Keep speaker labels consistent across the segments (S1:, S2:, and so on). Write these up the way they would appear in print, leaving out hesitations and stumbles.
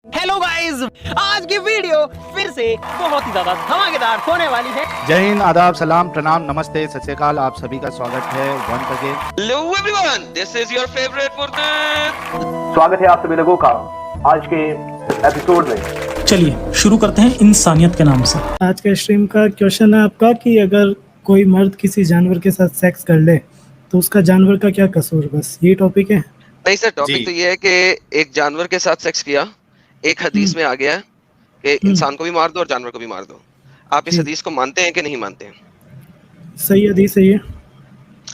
S1: Hello guys, आज की video फिर से बहुत ही ज्यादा धमाकेदार होने वाली है।
S2: जय हिंद, आदाब, सलाम, प्रणाम, नमस्ते, सत श्री अकाल। आप सभी का स्वागत है once again.
S3: Hello everyone, this is your favorite Murtad.
S4: स्वागत है आप सभी लोगों का आज के एपिसोड में।
S5: चलिए शुरू करते हैं इंसानियत के नाम से।
S6: आज के स्ट्रीम का क्वेश्चन है आपका कि अगर कोई मर्द किसी जानवर के साथ सेक्स कर ले तो उसका जानवर का क्या कसूर, बस ये टॉपिक है।
S3: नहीं सर, टॉपिक तो ये है कि एक जानवर के साथ सेक्स किया, एक हदीस में आ गया है कि इंसान को भी मार दो और जानवर को भी मार दो। आप इस हदीस को मानते हैं कि नहीं मानते हैं?
S6: सही हदीस है ये।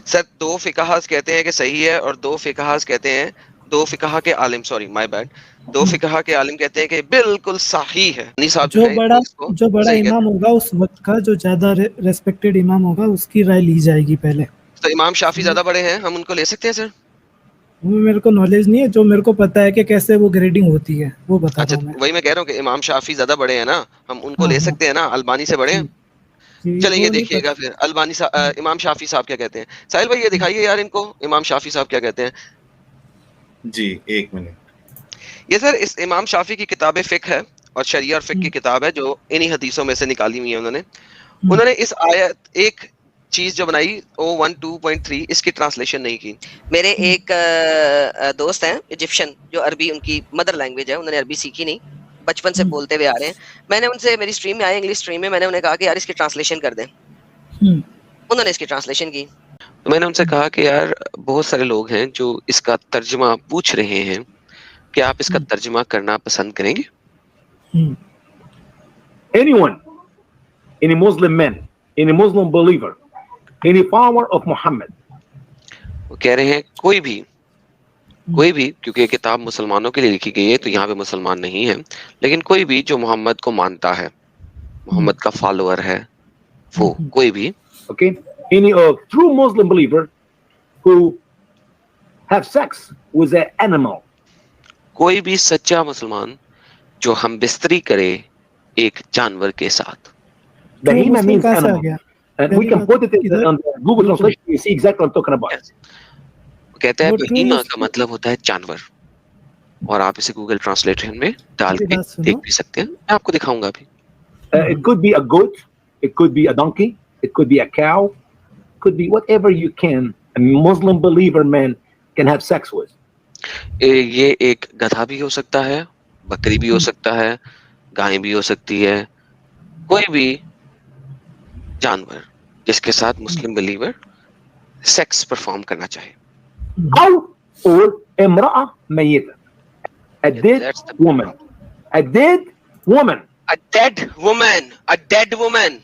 S3: सर, दो फिकाहास कहते हैं कि सही है और दो फिकाहास कहते हैं, दो फिकाहा के आलिम, सॉरी माय बैड, दो फिकाहा के आलिम कहते हैं कि बिल्कुल सही है।
S6: जो बड़ा इमाम होगा उस वक्त का, जो ज्यादा रेस्पेक्टेड इमाम होगा, उसकी राय ली जाएगी पहले।
S3: तो इमाम शाफी ज्यादा बड़े हैं, हम उनको ले सकते हैं सर?
S6: वो मेरे को नॉलेज नहीं है, जो मेरे को पता है कि कैसे वो ग्रेडिंग होती है वो बता
S3: अच्छा,
S6: रहा हूं मैं।
S3: वही मैं कह रहा हूँ कि इमाम शाफी ज्यादा बड़े हैं ना, हम उनको ले सकते हैं ना? अलबानी से बड़े हैं? चलिए ये देखिएगा फिर अलबानी इमाम शाफी साहब क्या कहते हैं। साहिल भाई ये दिखाइए यार इनको, इमाम शाफी साहब क्या कहते हैं।
S7: जी एक मिनट।
S3: ये सर इस इमाम शाफी की किताब फिक है और शरिया और फिक की किताब है जो इन्हीं हदीसों में से निकाली हुई है उन्होंने इस आयत एक चीज जो बनाई O12.3 इसकी ट्रांसलेशन नहीं की। मेरे एक दोस्त हैं इजिप्शियन, जो अरबी उनकी मदर लैंग्वेज है, उन्होंने अरबी सीखी नहीं, बचपन से बोलते हुए आ रहे हैं। मैंने उनसे, मेरी स्ट्रीम में आए इंग्लिश स्ट्रीम में, मैंने उन्हें कहा कि यार इसकी ट्रांसलेशन कर दें। उन्होंने इसकी ट्रांसलेशन की। तो मैंने उनसे कहा कि यार बहुत सारे लोग हैं जो इसका तर्जुमा पूछ रहे हैं कि आप इसका तर्जुमा करना पसंद करेंगे?
S4: Anyone, any Muslim man, any Muslim believer, any follower of Muhammad.
S3: वो कह रहे हैं कोई भी, क्योंकि ये किताब मुसलमानों के लिए लिखी गई है तो यहाँ पे मुसलमान नहीं है, लेकिन कोई भी जो मोहम्मद को मानता है, मोहम्मद का फॉलोअर है, वो कोई भी,
S4: Okay, any true Muslim believer who have sex with an animal.
S3: कोई भी सच्चा मुसलमान जो हम बिस्तरी करे एक जानवर के साथ।
S4: Bahima means animal. And we can put it in on the Google translation. You see exactly what I'm talking about.
S3: कहते हैं बहीमा का मतलब होता है जानवर, और आप इसे गूगल ट्रांसलेशन में डाल के देख भी सकते हैं। मैं आपको दिखाऊंगा अभी।
S4: It could be a goat, it could be a donkey, it could be a cow, could be whatever you can. A Muslim believer man can have sex with.
S3: ये एक गधा भी हो सकता है, बकरी भी हो सकता है, गाय भी हो सकती है, कोई भी जानवर जिसके साथ मुस्लिम बिलीवर सेक्स परफॉर्म करना चाहे।
S4: Or امرأة ميتة. A dead woman. A dead woman.
S3: A dead woman. A dead woman.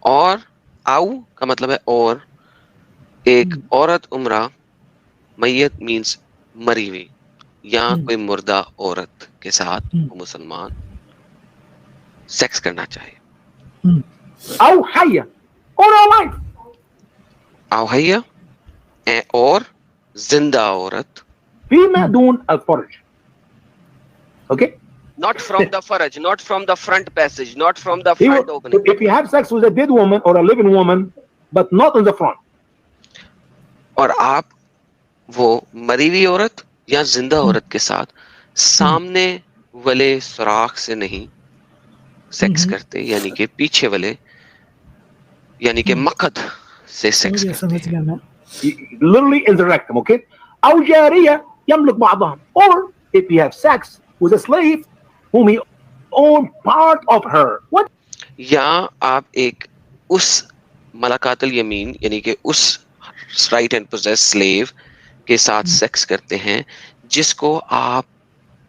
S3: और आउ का मतलब है और, एक औरत उम्रा, मैयत मीन्स मरी हुई, या कोई मुर्दा औरत के साथ वो मुसलमान सेक्स करना चाहे।
S4: أو حية. Or alive.
S3: आउ हैया और जिंदा औरत।
S4: فيما دون الفرج. Okay?
S3: Not from the faraj, not from the front passage, not from the front opening.
S4: If you have sex with a dead woman or a living woman, but not in the front.
S3: और आप वो मरी हुई औरत या जिंदा औरत के साथ सामने वाले सुराख से नहीं सेक्स करते, यानी कि पीछे वाले, यानी कि मकद से सेक्स करते हैं।
S4: Literally in the rectum, okay? أو جارية يملك بعضهم. Or if you have sex with a slave whom he own part of her. What?
S3: या आप एक उस मलाकातुल यमीन यानी कि उस राइट एंड पोजेस स्लेव के साथ सेक्स करते हैं जिसको आप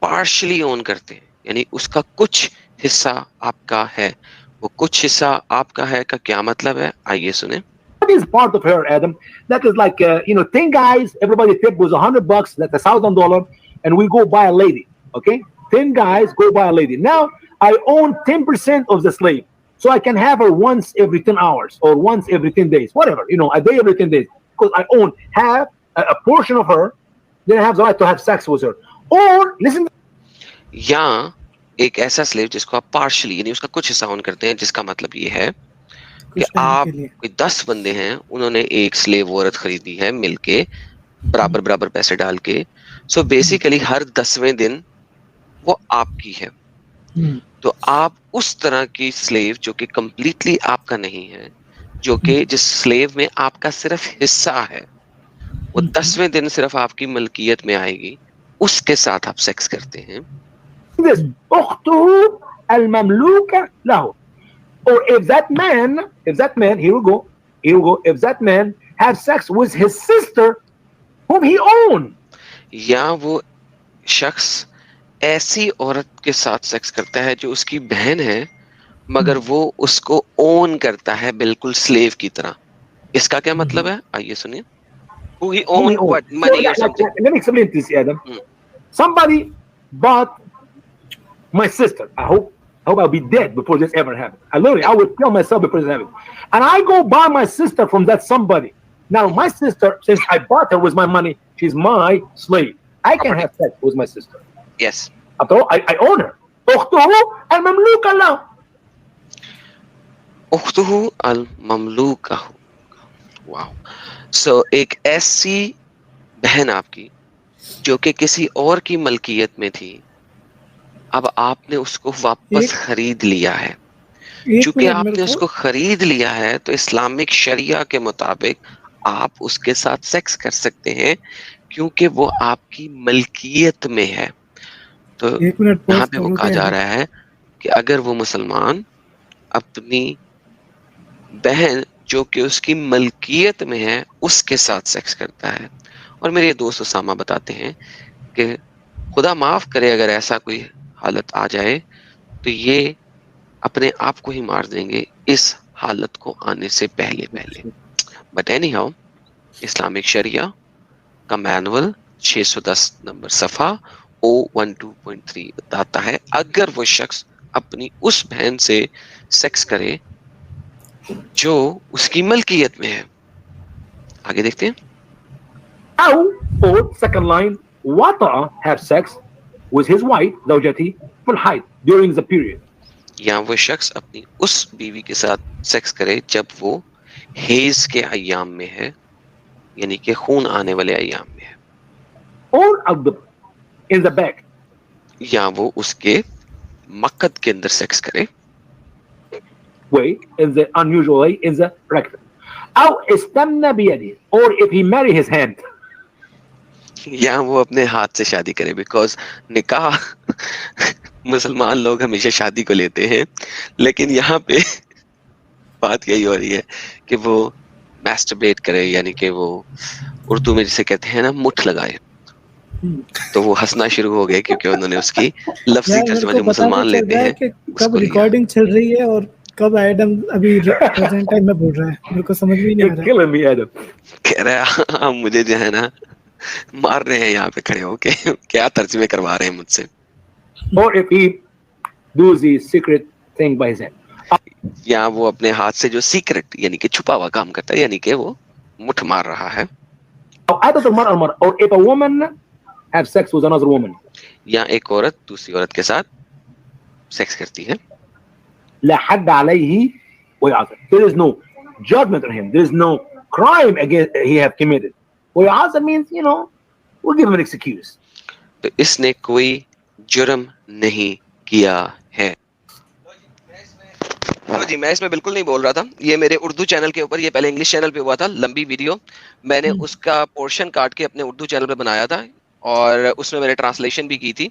S3: पार्शली ओन करते हैं, यानी उसका कुछ हिस्सा आपका है। वो कुछ हिस्सा आपका है का क्या मतलब है, आइए सुने।
S4: What is part of her, Adam? That is like, 10 guys, everybody tip was $100, that's $1,000, and we go buy a lady, okay? 10 guys go buy a lady. Now, I own 10% of the slave, so I can have her once every 10 hours or once every 10 days, whatever, a day every 10 days, because I own half, a portion of her, then I have the right to have sex with her. Or, listen.
S3: या एक ऐसा slave जिसको आप partially यानी उसका कुछ हिस्सा own करते हैं, जिसका मतलब ये है कि आप कोई 10 बंदे हैं, उन्होंने एक स्लेव औरत खरीदी है मिलके बराबर पैसे डाल के, सो बेसिकली हर 10वें दिन वो आपकी है। تو آپ اس طرح کی سلیو جو کہ کمپلیٹلی آپ کا نہیں ہے, جو کہ جس سلیو میں آپ کا صرف حصہ ہے, وہ 10ویں دن صرف آپ کی ملکیت میں آئے گی, اس کے ساتھ آپ سیکس کرتے ہیں.
S4: this أخته المملوكة له. Or if that man, here we go, if that man has sex with his sister whom he owned.
S3: یا وہ شخص ایسی عورت کے ساتھ سیکس کرتا ہے جو اس کی بہن ہے, مگر وہ اس کو اون کرتا ہے بالکل سلیو کی طرح. اس کا کیا مطلب ہے, آئیے سنیے. Who he
S4: Whom he
S3: owned what,
S4: owned.
S3: money
S4: So,
S3: or something.
S4: let me explain this, Adam. Somebody bought my sister. I hope I'll be dead before this ever happens. I would kill myself before this happens. And I go buy my sister from that somebody. Now my sister, since I bought her with my money, she's my slave. I can have sex with my sister.
S3: Yes.
S4: After all, I own her. أخته المملوكة له.
S3: اختہ المملوکہ. واو. سو ایک ایسی بہن آپ کی جو کہ کسی اور کی ملکیت میں تھی, اب آپ نے اس کو واپس خرید لیا ہے. چونکہ آپ نے اس کو خرید لیا ہے تو اسلامک شریعہ کے مطابق آپ اس کے ساتھ سیکس کر سکتے ہیں, کیونکہ وہ آپ کی ملکیت میں ہے. تو یہاں پہ وہ کہا جا رہا ہے کہ اگر وہ مسلمان اپنی بہن جو کہ اس کی ملکیت میں ہے اس کے ساتھ سیکس کرتا ہے, اور میرے دوست اسامہ بتاتے ہیں کہ خدا معاف کرے اگر ایسا کوئی حالت آ جائے تو یہ اپنے آپ کو ہی مار دیں گے اس حالت کو آنے سے پہلے. بٹ اینی ہاؤ, اسلامک شریعہ کا مینول 610 نمبر صفحہ 012.3 بتاتا ہے اگر وہ شخص اپنی اس بہن سے سیکس کرے جو اس کی ملکیت میں ہے. آگے دیکھتے ہیں.
S4: Or second line, وطأ have sex with his wife زوجته في الحيض during the period.
S3: یا وہ شخص اپنی اس بیوی کے ساتھ سیکس کرے جب وہ حیض کے ایام میں ہے, یعنی کہ خون آنے والے ایام میں ہے.
S4: Or in the back.
S3: یا وہ اس کے مقد کے اندر سیکس کرے.
S4: Way, in the unusual way, in the rectum. أو استمنى بيده, or if he marry his hand.
S3: یا وہ اپنے ہاتھ سے شادی کرے, بیکاز نکاح مسلمان لوگ ہمیشہ شادی کو لیتے ہیں, لیکن یہاں پہ بات یہی ہو رہی ہے کہ وہ میسٹربیٹ کرے, یعنی کہ وہ اردو میں جسے کہتے ہیں نا مٹھ لگائے. تو وہ ہنسنا شروع ہو گئے کیونکہ انہوں نے اس کی لفظی ترجمہ جو مسلمان لیتے ہیں
S6: کب ریکارڈنگ چل رہی ہے اور کب ایڈم ابھی پریزنٹ ٹائم میں بول رہا ہے, میرے کو سمجھ میں نہیں آ رہا.
S4: Killing me, Adam.
S3: کہہ رہا ہے مجھے جو ہے نا مار رہے ہیں یہاں پہ کھڑے ہو کے, کیا ترجمے کروا رہے ہیں مجھ سے.
S4: Or if he does the secret thing by his hand.
S3: یا وہ اپنے ہاتھ سے جو سیکرٹ یعنی کہ چھپا ہوا کام کرتا ہے, یعنی کہ وہ مٹھ مار رہا ہے.
S4: Or if a woman have sex with another woman.
S3: یا ایک عورت دوسری عورت کے ساتھ سیکس کرتی ہے.
S4: لا حد عليه ويعاقب. There is no judgment on him. There is no crime against he have committed. ويعاقب means, we'll give him an excuse.
S3: تو اس نے کوئی جرم نہیں کیا ہے. جی میں اس میں بالکل نہیں بول رہا تھا, یہ میرے اردو چینل کے اوپر, یہ پہلے انگلش چینل پہ ہوا تھا لمبی ویڈیو, میں نے اس کا پورشن کاٹ کے اپنے اردو چینل پہ بنایا تھا اور اس میں میں نے ٹرانسلیشن بھی کی تھی.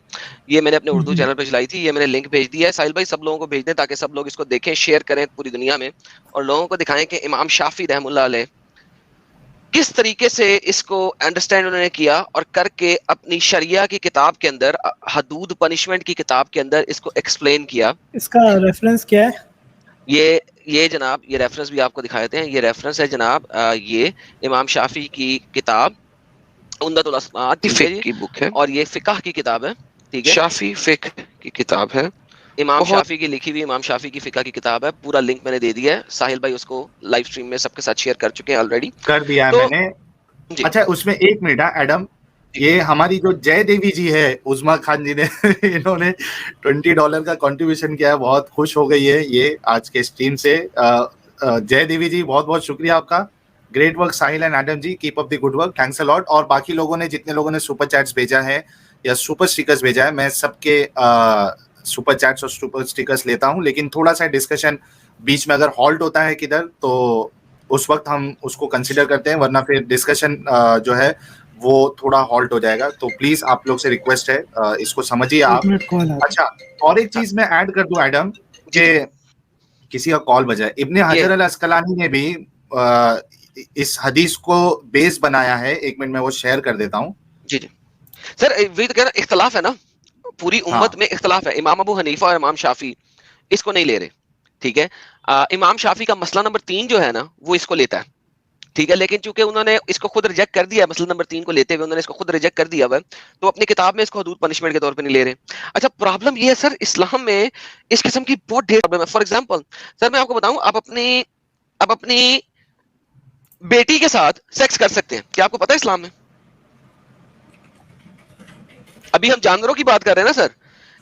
S3: یہ میں نے اپنے اردو چینل پہ چلائی تھی, یہ میں نے لنک بھیج دیا ہے. ساحل بھائی سب لوگوں کو بھیج دیں تاکہ سب لوگ اس کو دیکھیں, شیئر کریں پوری دنیا میں, اور لوگوں کو دکھائیں کہ امام شافعی رحم اللہ علیہ کس طریقے سے اس کو انڈرسٹینڈ انہوں نے کیا اور کر کے اپنی شریعہ کی کتاب کے اندر, حدود پنشمنٹ کی کتاب کے اندر اس کو ایکسپلین کیا.
S6: اس کا ریفرنس کیا ہے؟
S3: یہ جناب, یہ ریفرنس بھی آپ کو دکھا دیتے ہیں. یہ ریفرنس ہے جناب, یہ امام شافعی کی کتاب عمدۃ الاسماء کی بک ہے, اور یہ فقہ کی کتاب ہے. ٹھیک ہے, شافعی فقہ کی کتاب ہے, امام شافعی کی لکھی ہوئی امام شافعی کی فقہ کی کتاب ہے. پورا لنک میں نے دے دیا ہے, ساحل بھائی اس کو لائیو اسٹریم میں سب کے ساتھ شیئر کر چکے ہیں آلریڈی.
S7: کر دیا ہے میں نے. اچھا اس میں ایک منٹ ایڈم, یہ ہماری جو جے دیوی جی ہے, عظما خان جی نے انہوں نے $20 کا کنٹریبیوشن کیا ہے, بہت خوش ہو گئی ہے یہ آج کے اسٹریم سے. جے دیوی جی بہت بہت شکریہ آپ کا. Great work Sahil and Adam ji, keep up the good work, thanks a lot. اور باقی لوگوں نے جتنے لوگوں نے سپر چیٹس بھیجا ہے یا سپر اسٹیکرز بھیجا ہے, میں سب کے सुपर चैट्स और सुपर स्टिकर्स लेता हूं, लेकिन थोड़ा सा डिस्कशन बीच में अगर हॉल्ट होता है किधर तो उस वक्त हम उसको कंसिडर करते हैं, वरना फिर डिस्कशन जो है वो थोड़ा हॉल्ट हो जाएगा. तो प्लीज आप लोग से रिक्वेस्ट है, इसको समझिए आप. अच्छा, और एक चीज मैं ऐड कर दूं एडम, कि किसी का कॉल बजा है. इब्ने हजर अल अस्कलानी ने भी इस हदीस को बेस बनाया है. एक मिनट में वो शेयर कर देता हूँ.
S3: जी जी सर, वही तो कह रहा, इख्तलाफ है ना, पूरी उम्मत में इख्तलाफ है. इमाम अबू हनीफा और इमाम शाफी इसको नहीं ले रहे, ठीक है. इमाम शाफी का मसला नंबर 3 जो है ना वो इसको लेता है, ठीक है. लेकिन चूंकि उन्होंने इसको खुद रिजेक्ट कर दिया, मसला नंबर 3 को लेते हुए उन्होंने इसको खुद रिजेक्ट कर दिया है, तो अपनी किताब में इसको हदूद पनिशमेंट के तौर पे नहीं ले रहे. अच्छा, प्रॉब्लम ये है सर, इस्लाम में इस किस्म की बहुत ढेर प्रॉब्लम है. फॉर एग्जांपल सर मैं आपको बताऊं, आप अपनी बेटी के साथ सेक्स कर सकते हैं, क्या आपको पता है इस्लाम में? अभी हम जानवरों की बात कर रहे हैं ना सर,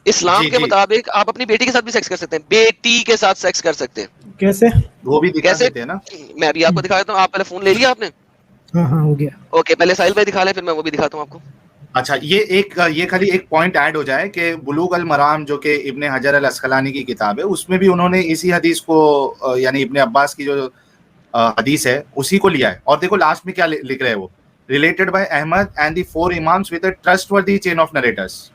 S3: इस्लाम के मुताबिक आप अपनी बेटी के साथ भी सेक्स कर सकते हैं, बेटी के साथ सेक्स कर सकते हैं.
S6: कैसे?
S7: वो भी दिखा देते हैं ना.
S3: मैं अभी आपको दिखा देता हूँ. आप पहले फोन ले लिया आपने?
S6: हाँ हो गया.
S3: ओके, पहले साहिल भाई दिखा लें, फिर मैं वो भी दिखाता हूँ आपको.
S7: अच्छा, ये खाली एक पॉइंट ऐड हो जाए कि बुलूग अल मराम जो कि इब्ने हजर अल अस्कलानी की किताब है, उसमें भी उन्होंने इसी हदीस को, यानी इब्ने अब्बास की जो हदीस है उसी को लिया है. और देखो लास्ट में क्या लिख रहे हैं वो, related by Ahmad and the 4 imams with a trustworthy chain of narrators,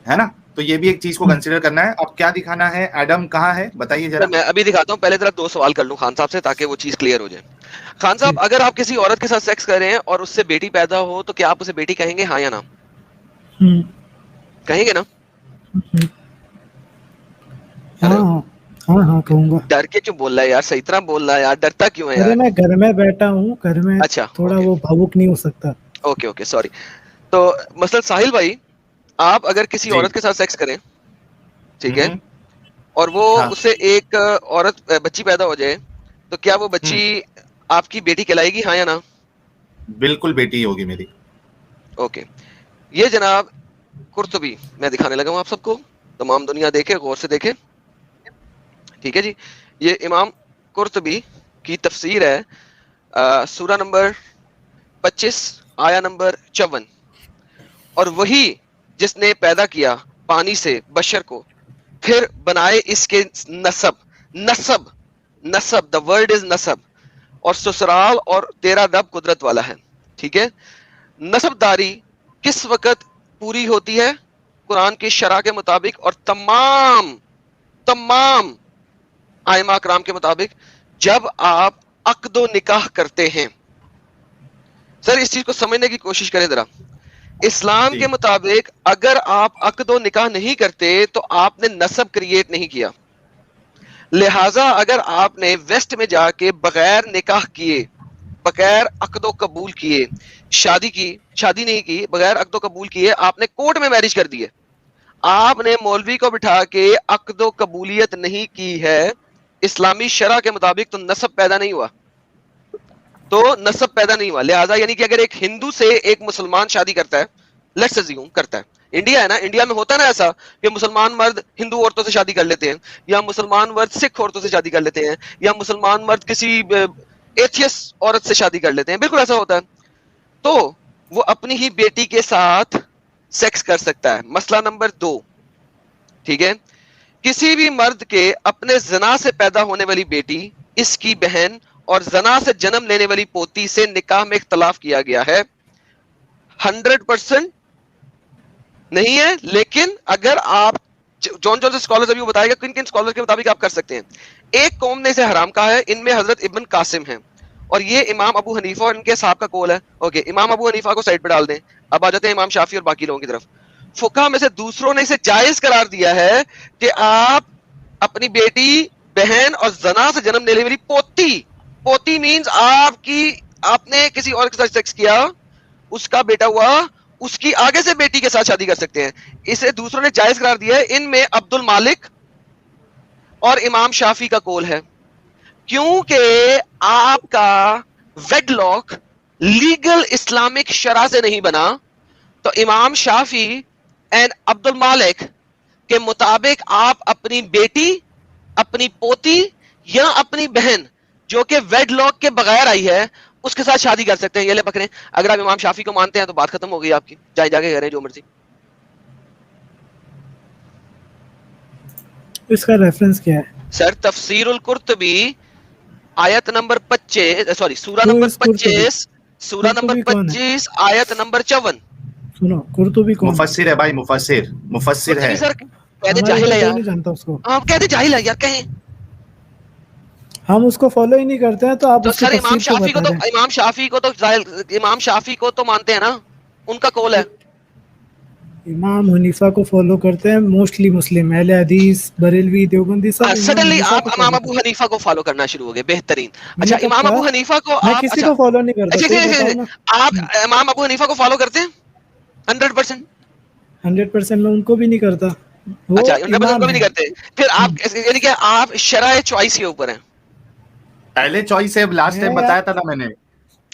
S7: है ना. तो ये भी एक चीज को कंसीडर करना है. अब क्या दिखाना है एडम, कहाँ है बताइए जरा.
S3: मैं अभी दिखाता हूँ. पहले जरा 2 सवाल कर लूं खान साहब से ताकि वो चीज क्लियर हो जाए. खान साहब, अगर आप किसी औरत के साथ सेक्स कर रहे हैं और उससे बेटी पैदा हो तो क्या आप उसे बेटी कहेंगे, हाँ या ना? कहेंगे ना?
S6: हाँ कहूंगा.
S3: डर के क्यों बोल रहा है यार, सही तरह बोल रहा है यार, डरता क्यों है यार?
S6: अरे मैं घर में बैठा हूँ, घर में
S3: अच्छा,
S6: थोड़ा वो भावुक नहीं हो सकता.
S3: Okay sorry. तो मसलन साहिल भाई, आप अगर किसी औरत के साथ सेक्स करें, ठीक है, और वो उससे एक औरत बच्ची पैदा हो जाए, तो क्या वो बच्ची आपकी बेटी कहलाएगी, हाँ या ना?
S7: बिल्कुल बेटी होगी मेरी.
S3: ओके, ये जनाब कुर्तुबी मैं दिखाने लगा हूं आप सबको, तमाम दुनिया देखे, गौर से देखे, ठीक है जी. ये इमाम कुर्तुबी की तफसीर है, सूरा नंबर 25 आया नंबर 54. और वही जिसने पैदा किया पानी से बशर को, फिर बनाए इसके नसब, द वर्ड इज नसब, और ससुराल और तेरा रब कुदरत वाला है, ठीक है. नसबदारी किस वक्त पूरी होती है? कुरान की शरह के मुताबिक और तमाम आइमा कराम के मुताबिक, जब आप अक्दो निकाह करते हैं. सर इस चीज को समझने की कोशिश करें जरा. इस्लाम के मुताबिक अगर आप अक्दो निकाह नहीं करते तो आपने नसब क्रिएट नहीं किया. लिहाजा अगर आपने वेस्ट में जाके बगैर निकाह किए, बगैर अक्दो कबूल किए शादी नहीं की, बगैर अक्दो कबूल किए आपने कोर्ट में मैरिज कर दिए, आपने मौलवी को बिठा के अक्दो कबूलियत नहीं की है इस्लामी शरह के मुताबिक, तो नसब पैदा नहीं हुआ. लिहाजा यानी कि अगर एक हिंदू से एक मुसलमान शादी करता है, लेट्स अज्यूम करता है, इंडिया है ना, इंडिया में होता है ना ऐसा कि मुसलमान मर्द हिंदू औरतों से शादी कर लेते हैं, या मुसलमान मर्द सिख औरतों से शादी कर लेते हैं, या मुसलमान मर्द किसी एथियस्ट औरत से शादी कर लेते हैं, बिल्कुल ऐसा होता है. तो वो अपनी ही बेटी के साथ सेक्स कर सकता है. मसला नंबर 2, ठीक है, किसी भी मर्द के अपने जना से पैदा होने वाली बेटी, इसकी बहन और जना से जन्म लेने वाली पोती से निकाह में इख्तलाफ किया गया है. 100% नहीं है, लेकिन अगर आप जौन से स्कॉलर्स अभी वो बताएगा किन किन स्कॉलर के मुताबिक आप कर सकते हैं. एक कौम ने इसे हराम कहा है, इनमें हजरत इब्न कासिम हैं, और ये इमाम अबू हनीफा और इनके साहब का कौल है. ओके, इमाम अबू हनीफा को साइड पे डाल दें. अब आ जाते हैं इमाम शाफी और बाकी लोगों की तरफ. फुकहा में से दूसरों ने इसे जायज करार दिया है कि आप अपनी बेटी, बहन और जना से जन्म लेने वाली पोती मींस आपने किसी और के साथ सेक्स किया, उसका बेटा हुआ, उसकी आगे से बेटी के साथ शादी कर सकते हैं. इसे दूसरों ने जायज करार दिया है. इनमें अब्दुल मालिक और इमाम शाफी का कौल है, क्योंकि आपका वेडलॉक लीगल इस्लामिक शरह से नहीं बना. तो इमाम शाफी एंड अब्दुल मालिक के मुताबिक आप अपनी बेटी, अपनी पोती या अपनी बहन जो कि वेडलॉक के बगैर आई है उसके साथ शादी कर सकते हैं. ये ले पकड़े, अगर आप इमाम शाफी को मानते हैं तो बात खत्म हो गई आपकी, जाए जाके करें जो मर्जी.
S6: इसका रेफरेंस क्या है?
S3: सर तफसीरुल कुर्तुबी आयत नंबर 25 सॉरी सूरा
S6: Who
S3: नंबर
S6: is Qurtubi?
S3: 25 सूरा नंबर
S6: कुर्तुबी कौन है?
S3: 25 आयत नंबर 54।
S6: सुनो, कुर्तुबी कौन है?
S7: मुफस्सिर है भाई, मुफस्सिर है।
S3: सर कहते
S6: हमारे
S3: जाहिल है
S6: यहाँ कोई
S3: यार,
S6: नहीं जानता उसको,
S3: आप कहते जाहिल है यार कहीं।
S6: हम उसको फॉलो ही नहीं करते हैं, तो आप
S3: तो
S6: उसकी
S3: सर इमाम
S6: तफसीर क्यों
S3: शाफी को
S6: बता
S3: तो
S6: रहे हैं?
S3: इमाम शाफी को तो इमाम शाफी को तो मानते हैं ना, उनका कौल है।
S6: इमाम हनीफा को फॉलो करते हैं मोस्टली मुस्लिम, अहले हदीस, बरेलवी, देवबंदी सब इमाम
S3: सडनली
S6: हनीफा
S3: आप
S6: को
S3: इमाम
S6: follow
S3: अबू हनीफा को फॉलो करना शुरू हो गए, बेहतरीन।
S6: मैंने
S3: अच्छा
S6: कब
S3: इमाम
S6: कहा?
S3: अबू हनीफा को
S6: मैं
S3: आप
S6: किसी
S3: अच्छा
S6: को फॉलो नहीं करता,
S3: अच्छा,
S6: कोई
S3: अच्छा,
S6: बताओ
S3: अच्छा,
S6: ना।
S3: आप इमाम अबू हनीफा को फॉलो करते हैं 100%?
S6: 100% मैं उनको भी नहीं करता, वो
S3: अच्छा 100%
S6: इमाम
S3: को भी नहीं
S6: है।
S3: करते, फिर आप यानी कि आप शराय चॉइस के ऊपर हैं।
S7: पहले चॉइस है, लास्ट टाइम
S6: मैं
S7: बताया था ना मैंने।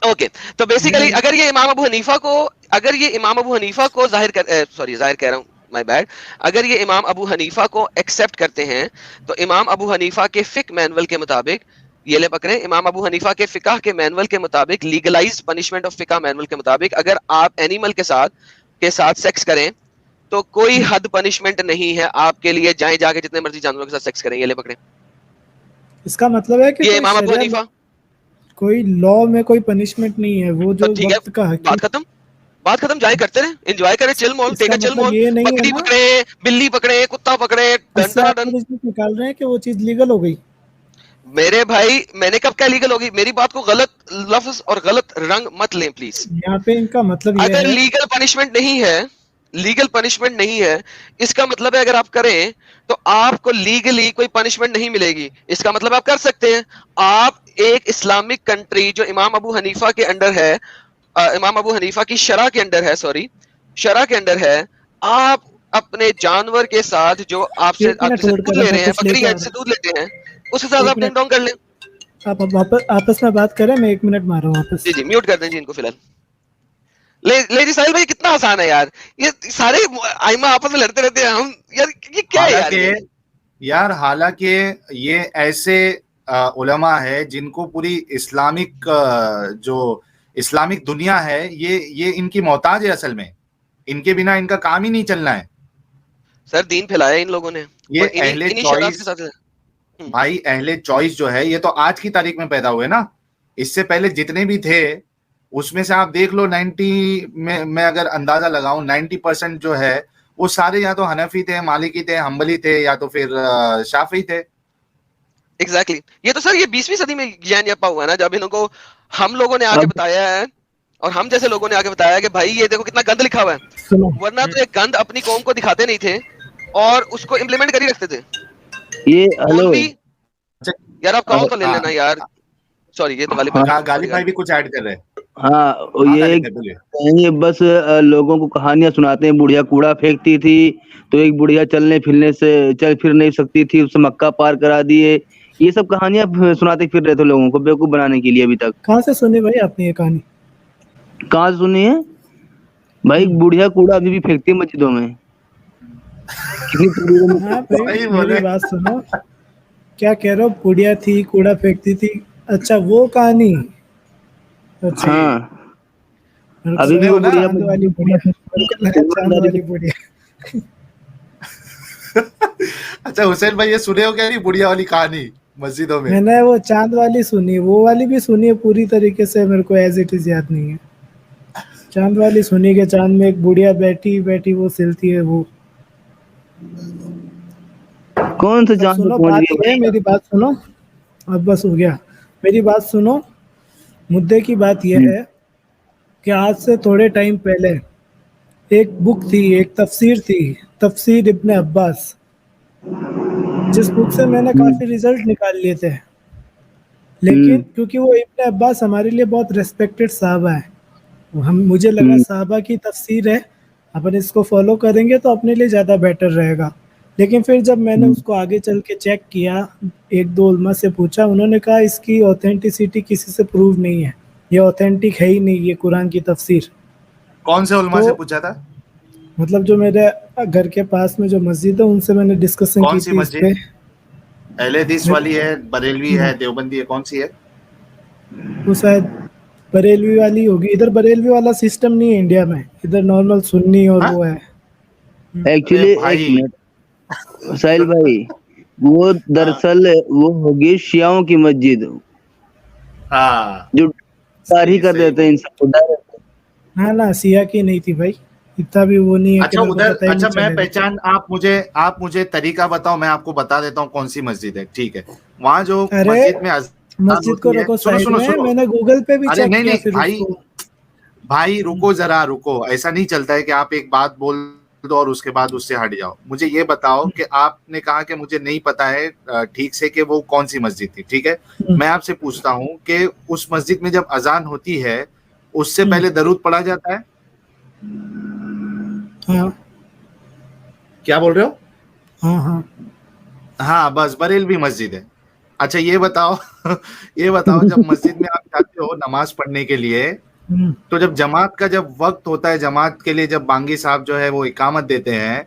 S3: ओके तो बेसिकली
S6: मैं-
S3: अगर ये इमाम अबू हनीफा को जाहिर कह रहा हूँ, माय बैड, अगर ये इमाम अबू हनीफा को एक्सेप्ट करते हैं तो इमाम अबू हनीफा के फिक मैनुअल के मुताबिक, ये ले पकड़े, इमाम अबू हनीफा के फिकाह के मैनुअल के मुताबिक, लीगलाइज्ड पनिशमेंट ऑफ फिकाह मैनुअल के मुताबिक, अगर आप एनिमल के साथ सेक्स करें तो कोई हद पनिशमेंट नहीं है आपके लिए, जाके जितने मर्जी जानवरों के साथ सेक्स करें। ये ले पकड़े,
S6: इसका मतलब है कि
S3: ये
S6: कोई
S3: इमाम अबू
S6: शरिया
S3: हनीफा।
S6: कोई लॉ में कोई पनिशमेंट नहीं है, वो
S3: तो
S6: जो
S3: ठीक है,
S6: वक्त का हक
S3: बात खत्म, जाए करते रहे, एंजॉय करें, चिल मॉल,
S6: इसका
S3: टेक अ चिल
S6: मतलब
S3: मॉल,
S6: ये नहीं है
S3: बकरी
S6: ना,
S3: पकड़े, बिल्ली पकड़े, कुत्ता पकड़े,
S6: इससे
S3: डन
S6: आप
S3: डन।
S6: निकाल रहे हैं कि वो चीज लीगल हो गई।
S3: मेरे भाई मैंने कब क्या लीगल होगी, मेरी बात को गलत लफ्ज और गलत रंग मत लें प्लीज।
S6: यहाँ पे इनका मतलब ये
S3: अगर
S6: है,
S3: लीगल पनिशमेंट नहीं है, इसका मतलब है अगर आप करें तो आपको लीगली कोई पनिशमेंट नहीं मिलेगी, इसका मतलब आप कर सकते हैं। आप एक इस्लामिक कंट्री जो इमाम अबू हनीफा के अंडर है, इमाम अबू हनीफा की शरह के अंडर है, शरह के अंडर है, आप अपने जानवर के साथ जो आपसे
S6: एक मिनट
S3: जैसे
S6: होल्ड
S3: दूध
S6: करें,
S3: ले रहे
S6: मैं
S3: हैं,
S6: कुछ
S3: बकरी
S6: लेके आ
S3: गाय से
S6: रहा
S3: दूध लेते हैं, उसके साथ
S6: हूँ।
S3: आप डिंग डोंग कर लें।
S6: आप आपस में बात करें, मैं 1 मिनट मार रहा हूँ वापस।
S3: जी म्यूट कर दें जी इनको फिलहाल। ले जी साहिल भाई, कितना आसान है यार, ये सारे आइमा आपस में लड़ते रहते हैं, हम यार ये क्या है यार
S7: हालांकि ये ऐसे उलमा है जिनको पूरी इस्लामिक जो इस्लामिक दुनिया है ये इनकी मोहताज है असल में, इनके बिना इनका काम ही नहीं चलना है।
S3: सर दीन फैलाया इन लोगों ने,
S7: ये
S3: और
S7: अहले
S3: इन्हीं शराब
S7: चॉइस
S3: के साथ
S7: भाई, अहले चॉइस जो है ये तो आज की तारीख में पैदा हुए ना, इससे पहले जितने भी थे उसमें से आप देख लो 90 में मैं अगर अंदाजा लगाऊं 90% जो है वो सारे या तो हनफी थे, मालिकी थे, हम्बली थे, या तो फिर शाफी थे।
S3: एग्जैक्टली ये तो सर ये 20वीं सदी में ज्ञान यपा हुआ है ना, जब इनको हम लोगों ने आके बताया है और हम जैसे लोगों ने आके बताया कि भाई ये देखो कितना गंद लिखा हुआ है, वरना तो ये गंद अपनी कौम को दिखाते नहीं थे और उसको इम्प्लीमेंट कर ही रखते थे।
S8: ये हेलो
S3: यार आप कॉल तो ले लेना यार, सॉरी ये तो
S7: गालिब भाई भी कुछ ऐड कर रहे हैं।
S8: हाँ ये बस लोगों को कहानियां सुनाते हैं, बुढ़िया कूड़ा फेंकती थी तो एक बुढ़िया चल फिर नहीं सकती थी, उसे मक्का पार करा दिए, ये सब कहानियां सुनाते फिर रहे थे लोगों को बेवकूफ बनाने के लिए। अभी तक
S6: कहाँ से सुनी भाई आपने ये कहानी?
S8: कहाँ से सुनी है भाई? बुढ़िया कूड़ा अभी भी फेंकती है मस्जिदों में।
S6: हाँ भाई मेरी बात सुनो, क्या कह रहे हो? बुढ़िया थी, कूड़ा फेंकती थी, अच्छा वो कहानी। अच्छा
S8: हाँ अभी भी वो बुढ़िया
S6: चांद वाली बुढ़िया, चांद वाली बुढ़िया।
S7: अच्छा हुसैन भाई ये सुने हो क्या नहीं बुढ़िया वाली कहानी मस्जिदों में?
S6: मैंने वो चांद वाली सुनी, वो वाली भी सुनी है पूरी तरीके से, मेरे को एज इट इज याद नहीं है। चांद वाली सुनी के चांद में एक बुढ़िया बैठी वो सिलती है वो।
S8: कौन सा चांद?
S6: सुनो बात है, मेरी बात सुनो, अब बस हो गया, मेरी बात सुनो। मुद्दे की बात यह है कि आज से थोड़े टाइम पहले एक बुक थी, एक तफसीर थी, तफसीर इब्न अब्बास, जिस बुक से मैंने काफी रिजल्ट निकाल लिए थे, लेकिन क्योंकि वो इब्न अब्बास हमारे लिए बहुत रेस्पेक्टेड साहबा है, मुझे लगा साहबा की तफसीर है, अपन इसको फॉलो करेंगे तो अपने लिए ज़्यादा बेटर रहेगा। लेकिन फिर जब मैंने उसको आगे चल के चेक किया, एक दो उलमा से पूछा, उन्होंने कहा इसकी ऑथेंटिसिटी किसी से प्रूव नहीं है, ये ऑथेंटिक है ही नहीं, ये कुरान की तफसीर।
S7: कौन से उलमा से पूछा था?
S6: मतलब जो मेरे घर के पास में जो मस्जिद है उनसे मैंने डिस्कशन की थी इस पे।
S7: अहले हदीस वाली है, बरेलवी है, देवबंदी है, कौन सी है?
S6: वो शायद बरेलवी वाली होगी। इधर बरेलवी वाला सिस्टम नहीं है इंडिया में, इधर नॉर्मल सुन्नी और वो है।
S8: एक्चुअली एक मिनट साहिल भाई, وہ دراصل وہ ہوگی شیعوں کی مسجد
S7: हाँ
S8: جو تاریخ کر
S7: صحیح
S8: دیتے ہیں انسان کو direct۔
S6: نا نا سیاہ کی نہیں تھی بھائی، اتنا بھی وہ نہیں ہے کہ
S7: اچھا
S6: میرے کو
S7: ادھر
S6: پتہ ہی
S7: اچھا
S6: نہیں
S7: میں
S6: چلے گا۔
S7: پہچان آپ مجھے طریقہ بتاؤ، میں آپ کو بتا دیتا ہوں کون سی مسجد ہے، ٹھیک ہے؟ وہاں جو
S6: ارے
S7: مسجد میں اذان
S6: مسجد کو
S7: ہوتی ہے،
S6: رکھو
S7: سنو
S6: سائڈ
S7: سنو
S6: میں،
S7: سنو،
S6: میں نے گوگل پہ بھی
S7: ارے
S6: چیک
S7: نہیں
S6: کیا
S7: نہیں
S6: پھر اس کو۔
S7: بھائی رکو ذرا رکو، ایسا نہیں چلتا ہے کہ آپ ایک بات بول دو اور اس کے بعد اس سے ہٹ جاؤ۔ مجھے یہ بتاؤ کہ آپ نے کہا کہ مجھے نہیں پتا ہے ٹھیک سے کہ وہ کون سی مسجد تھی، ٹھیک ہے؟ میں آپ سے پوچھتا ہوں کہ اس مسجد میں جب اذان ہوتی ہے اس سے پہلے درود پڑھا جاتا ہے؟
S6: ہاں
S7: کیا بول رہے ہو؟
S6: ہاں ہاں
S7: ہاں بس بریلوی مسجد ہے۔ اچھا یہ بتاؤ جب مسجد میں آپ جاتے ہو نماز پڑھنے کے لیے، تو جب جماعت کا جب وقت ہوتا ہے، جماعت کے لیے جب بانگی صاحب جو ہے وہ اقامت دیتے ہیں،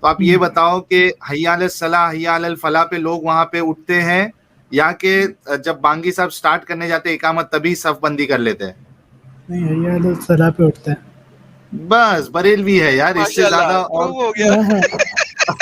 S7: تو آپ یہ بتاؤ کہ حی علی الصلاح حی علی الفلاح پہ لوگ وہاں پہ اٹھتے ہیں، یا کہ جب بانگی صاحب سٹارٹ کرنے جاتے ہیں اقامت تبھی صف بندی کر لیتے ہیں؟
S6: نہیں حی علی الصلاح پہ اٹھتا ہے۔
S7: بس بریلوی ہے یار، اس سے
S3: ماشاءاللہ
S7: زیادہ اور
S3: پروو ہو گیا۔
S6: ہاں ہاں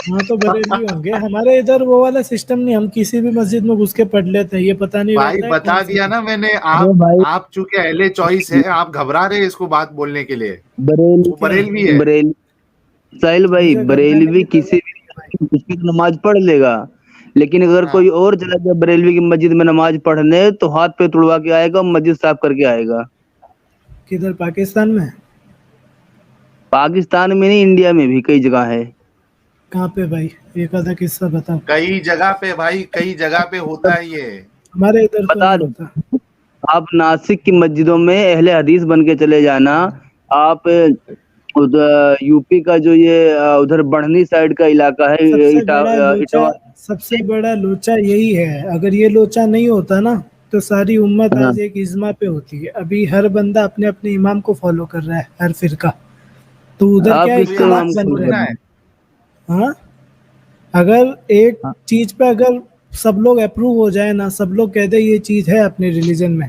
S6: ہاں تو بریلوی ہوں گے، ہمارے ادھر وہ والا سسٹم نہیں، ہم کسی بھی مسجد میں گھس کے پڑھ لیتے ہیں، یہ پتہ نہیں
S7: بھائی
S6: رہتا ہے
S7: بتا
S6: کون سی
S7: دیا نا
S6: مسجد۔
S7: میں نے،
S8: ارے بھائی
S7: آپ چونکہ اہل چوائس ہے، آپ گھبرا رہے ہیں اس کو بات بولنے کے لیے، وہ
S6: کیا
S7: بریلوی ہے۔
S8: بریلوی ساحل بھائی
S6: مجھے گھبرانے
S8: بریلوی
S6: کی
S8: کسی
S6: ضرورت نہیں ہے بھائی۔
S8: بھی اس کی نماز پڑھ لے گا، لیکن اگر
S7: ہاں
S8: کوئی اور چلا جائے بریلوی کی مسجد میں نماز پڑھنے تو ہاتھ پہ تڑوا کے آئے گا، مسجد صاف کر کے آئے گا۔
S6: کدھر پاکستان میں؟
S8: پاکستان میں نہیں، انڈیا میں بھی کئی جگہ ہے۔
S6: کہاں پہ بھائی؟ ایک آدھا قصہ بتاؤ۔
S7: کئی جگہ پہ بھائی، کئی جگہ پہ ہوتا ہے یہ۔
S6: ہمارے ادھر تو
S8: بتا
S6: نہیں
S8: دیں،
S6: ہوتا۔
S8: آپ ناسک کی مسجدوں میں اہل حدیث بن کے چلے جانا، آپ یو پی کا جو یہ ادھر بڑھنی سائڈ کا علاقہ ہے
S6: سب سے بڑا لوچا یہی ہے، اگر یہ لوچا نہیں ہوتا نا تو ساری امت
S8: ہاں،
S6: آج ایک اجماع پہ ہوتی ہے۔ ابھی ہر بندہ اپنے اپنے امام کو فالو کر رہا ہے، ہر فرقہ، تو ادھر
S8: آپ
S6: کیا
S8: کس کو
S6: اختلاف
S8: امام
S6: بن
S8: فالو
S6: رہے
S8: کر
S7: سننا
S8: رہے
S7: ہے،
S6: ہیں۔ ہاں اگر ایک
S8: ہیں؟
S6: چیز پہ اگر سب لوگ اپروو ہو جائے نا، سب لوگ کہہ دیں یہ چیز ہے اپنے ریلیجن میں،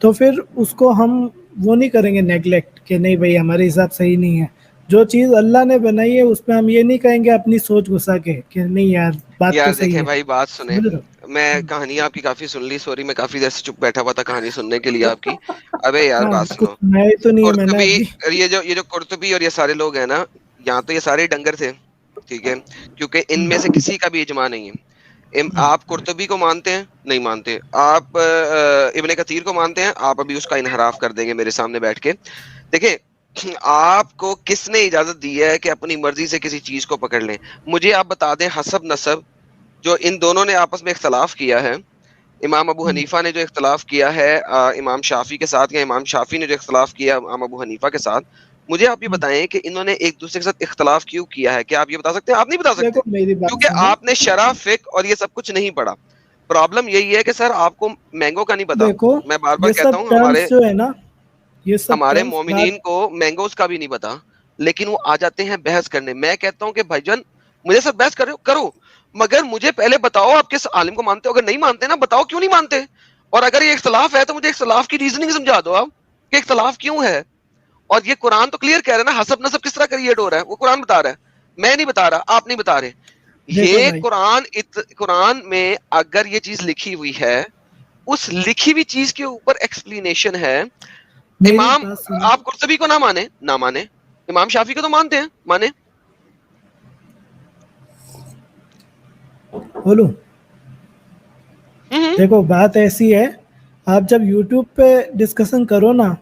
S6: تو پھر اس کو ہم وہ نہیں کریں گے نیگلیکٹ کہ نہیں بھائی ہمارے حساب صحیح نہیں ہے۔ جو چیز اللہ نے بنائی ہے اس پہ ہم یہ نہیں کہیں گے اپنی سوچ گھسا کے کہ نہیں یار بات تو
S3: یار
S6: صحیح
S3: دیکھیں
S6: ہے۔
S3: بھائی بات سنیں،
S6: سمجھ رہے
S3: میں
S6: ہو؟
S3: کہانی آپ کی کافی سن لی، سوری میں کافی دیر سے چپ بیٹھا ہوا تھا کہانی سننے کے لیے آپ کی۔ ابے یار
S6: ہاں
S3: بات
S6: کچھ
S3: سنو،
S6: سنائی تو نہیں ہے میں نے
S3: قرطبی
S6: ابھی۔
S3: اور یہ جو قرطبی اور یہ سارے لوگ ہیں نا، یہاں تو یہ سارے ڈنگر تھے، ٹھیک ہے، کیونکہ ان میں سے کسی کا بھی اجماع نہیں ہے۔ آپ قرطبی کو مانتے ہیں؟ نہیں مانتے۔ آپ ابن کثیر کو مانتے ہیں؟ آپ ابھی اس کا انحراف کر دیں گے میرے سامنے بیٹھ کے۔ دیکھیں آپ کو کس نے اجازت دی ہے کہ اپنی مرضی سے کسی چیز کو پکڑ لیں؟ مجھے آپ بتا دیں حسب نسب جو ان دونوں نے آپس میں اختلاف کیا ہے، امام ابو حنیفہ نے جو اختلاف کیا ہے امام شافی کے ساتھ، یا امام شافی نے جو اختلاف کیا امام ابو حنیفہ کے ساتھ، مجھے آپ یہ بتائیں کہ انہوں نے ایک دوسرے کے ساتھ اختلاف کیوں کیا ہے؟ کیا آپ یہ بتا سکتے ہیں؟ آپ نہیں بتا سکتے،
S6: دیکھو میری بات
S3: کیونکہ
S6: سنو،
S3: آپ نے شرع فقہ اور یہ سب کچھ نہیں پڑھا۔ پرابلم یہی ہے کہ سر آپ کو مینگو کا نہیں پتا۔
S6: دیکھو
S3: میں بار بار
S6: یہ
S3: کہتا
S6: سب
S3: ہوں
S6: ٹرمز جو ہے نا، یہ سب
S3: ہمارے
S6: ٹرمز بات
S3: مومنین کو مینگوز کا بھی نہیں پتا، لیکن وہ آ جاتے ہیں بحث کرنے۔ میں کہتا ہوں کہ بھائی جان مجھے سب بحث کرو، مگر مجھے پہلے بتاؤ آپ کس عالم کو مانتے ہو، اگر نہیں مانتے نا بتاؤ کیوں نہیں مانتے، اور اگر یہ اختلاف ہے تو مجھے اختلاف کی ریزننگ سمجھا دو آپ کہ اختلاف کیوں ہے۔ اور یہ قرآن تو کلیئر کہہ رہا ہے نا، حسب نسب کس طرح کریٹ ہو رہا ہے، وہ قرآن بتا رہا ہے، میں نہیں بتا رہا، آپ نہیں بتا رہے۔
S6: دیکھو
S3: یہ
S6: بھائی
S3: قرآن میں اگر یہ چیز لکھی ہوئی ہے، اس لکھی ہوئی چیز کے اوپر ایکسپلینیشن ہے۔
S6: میری
S3: امام
S6: بات سنو،
S3: آپ قرطبی کو نہ مانے، امام شافی کو تو مانتے ہیں، مانے۔
S6: بولو دیکھو بات ایسی ہے، آپ جب یوٹیوب پہ ڈسکشن کرو نا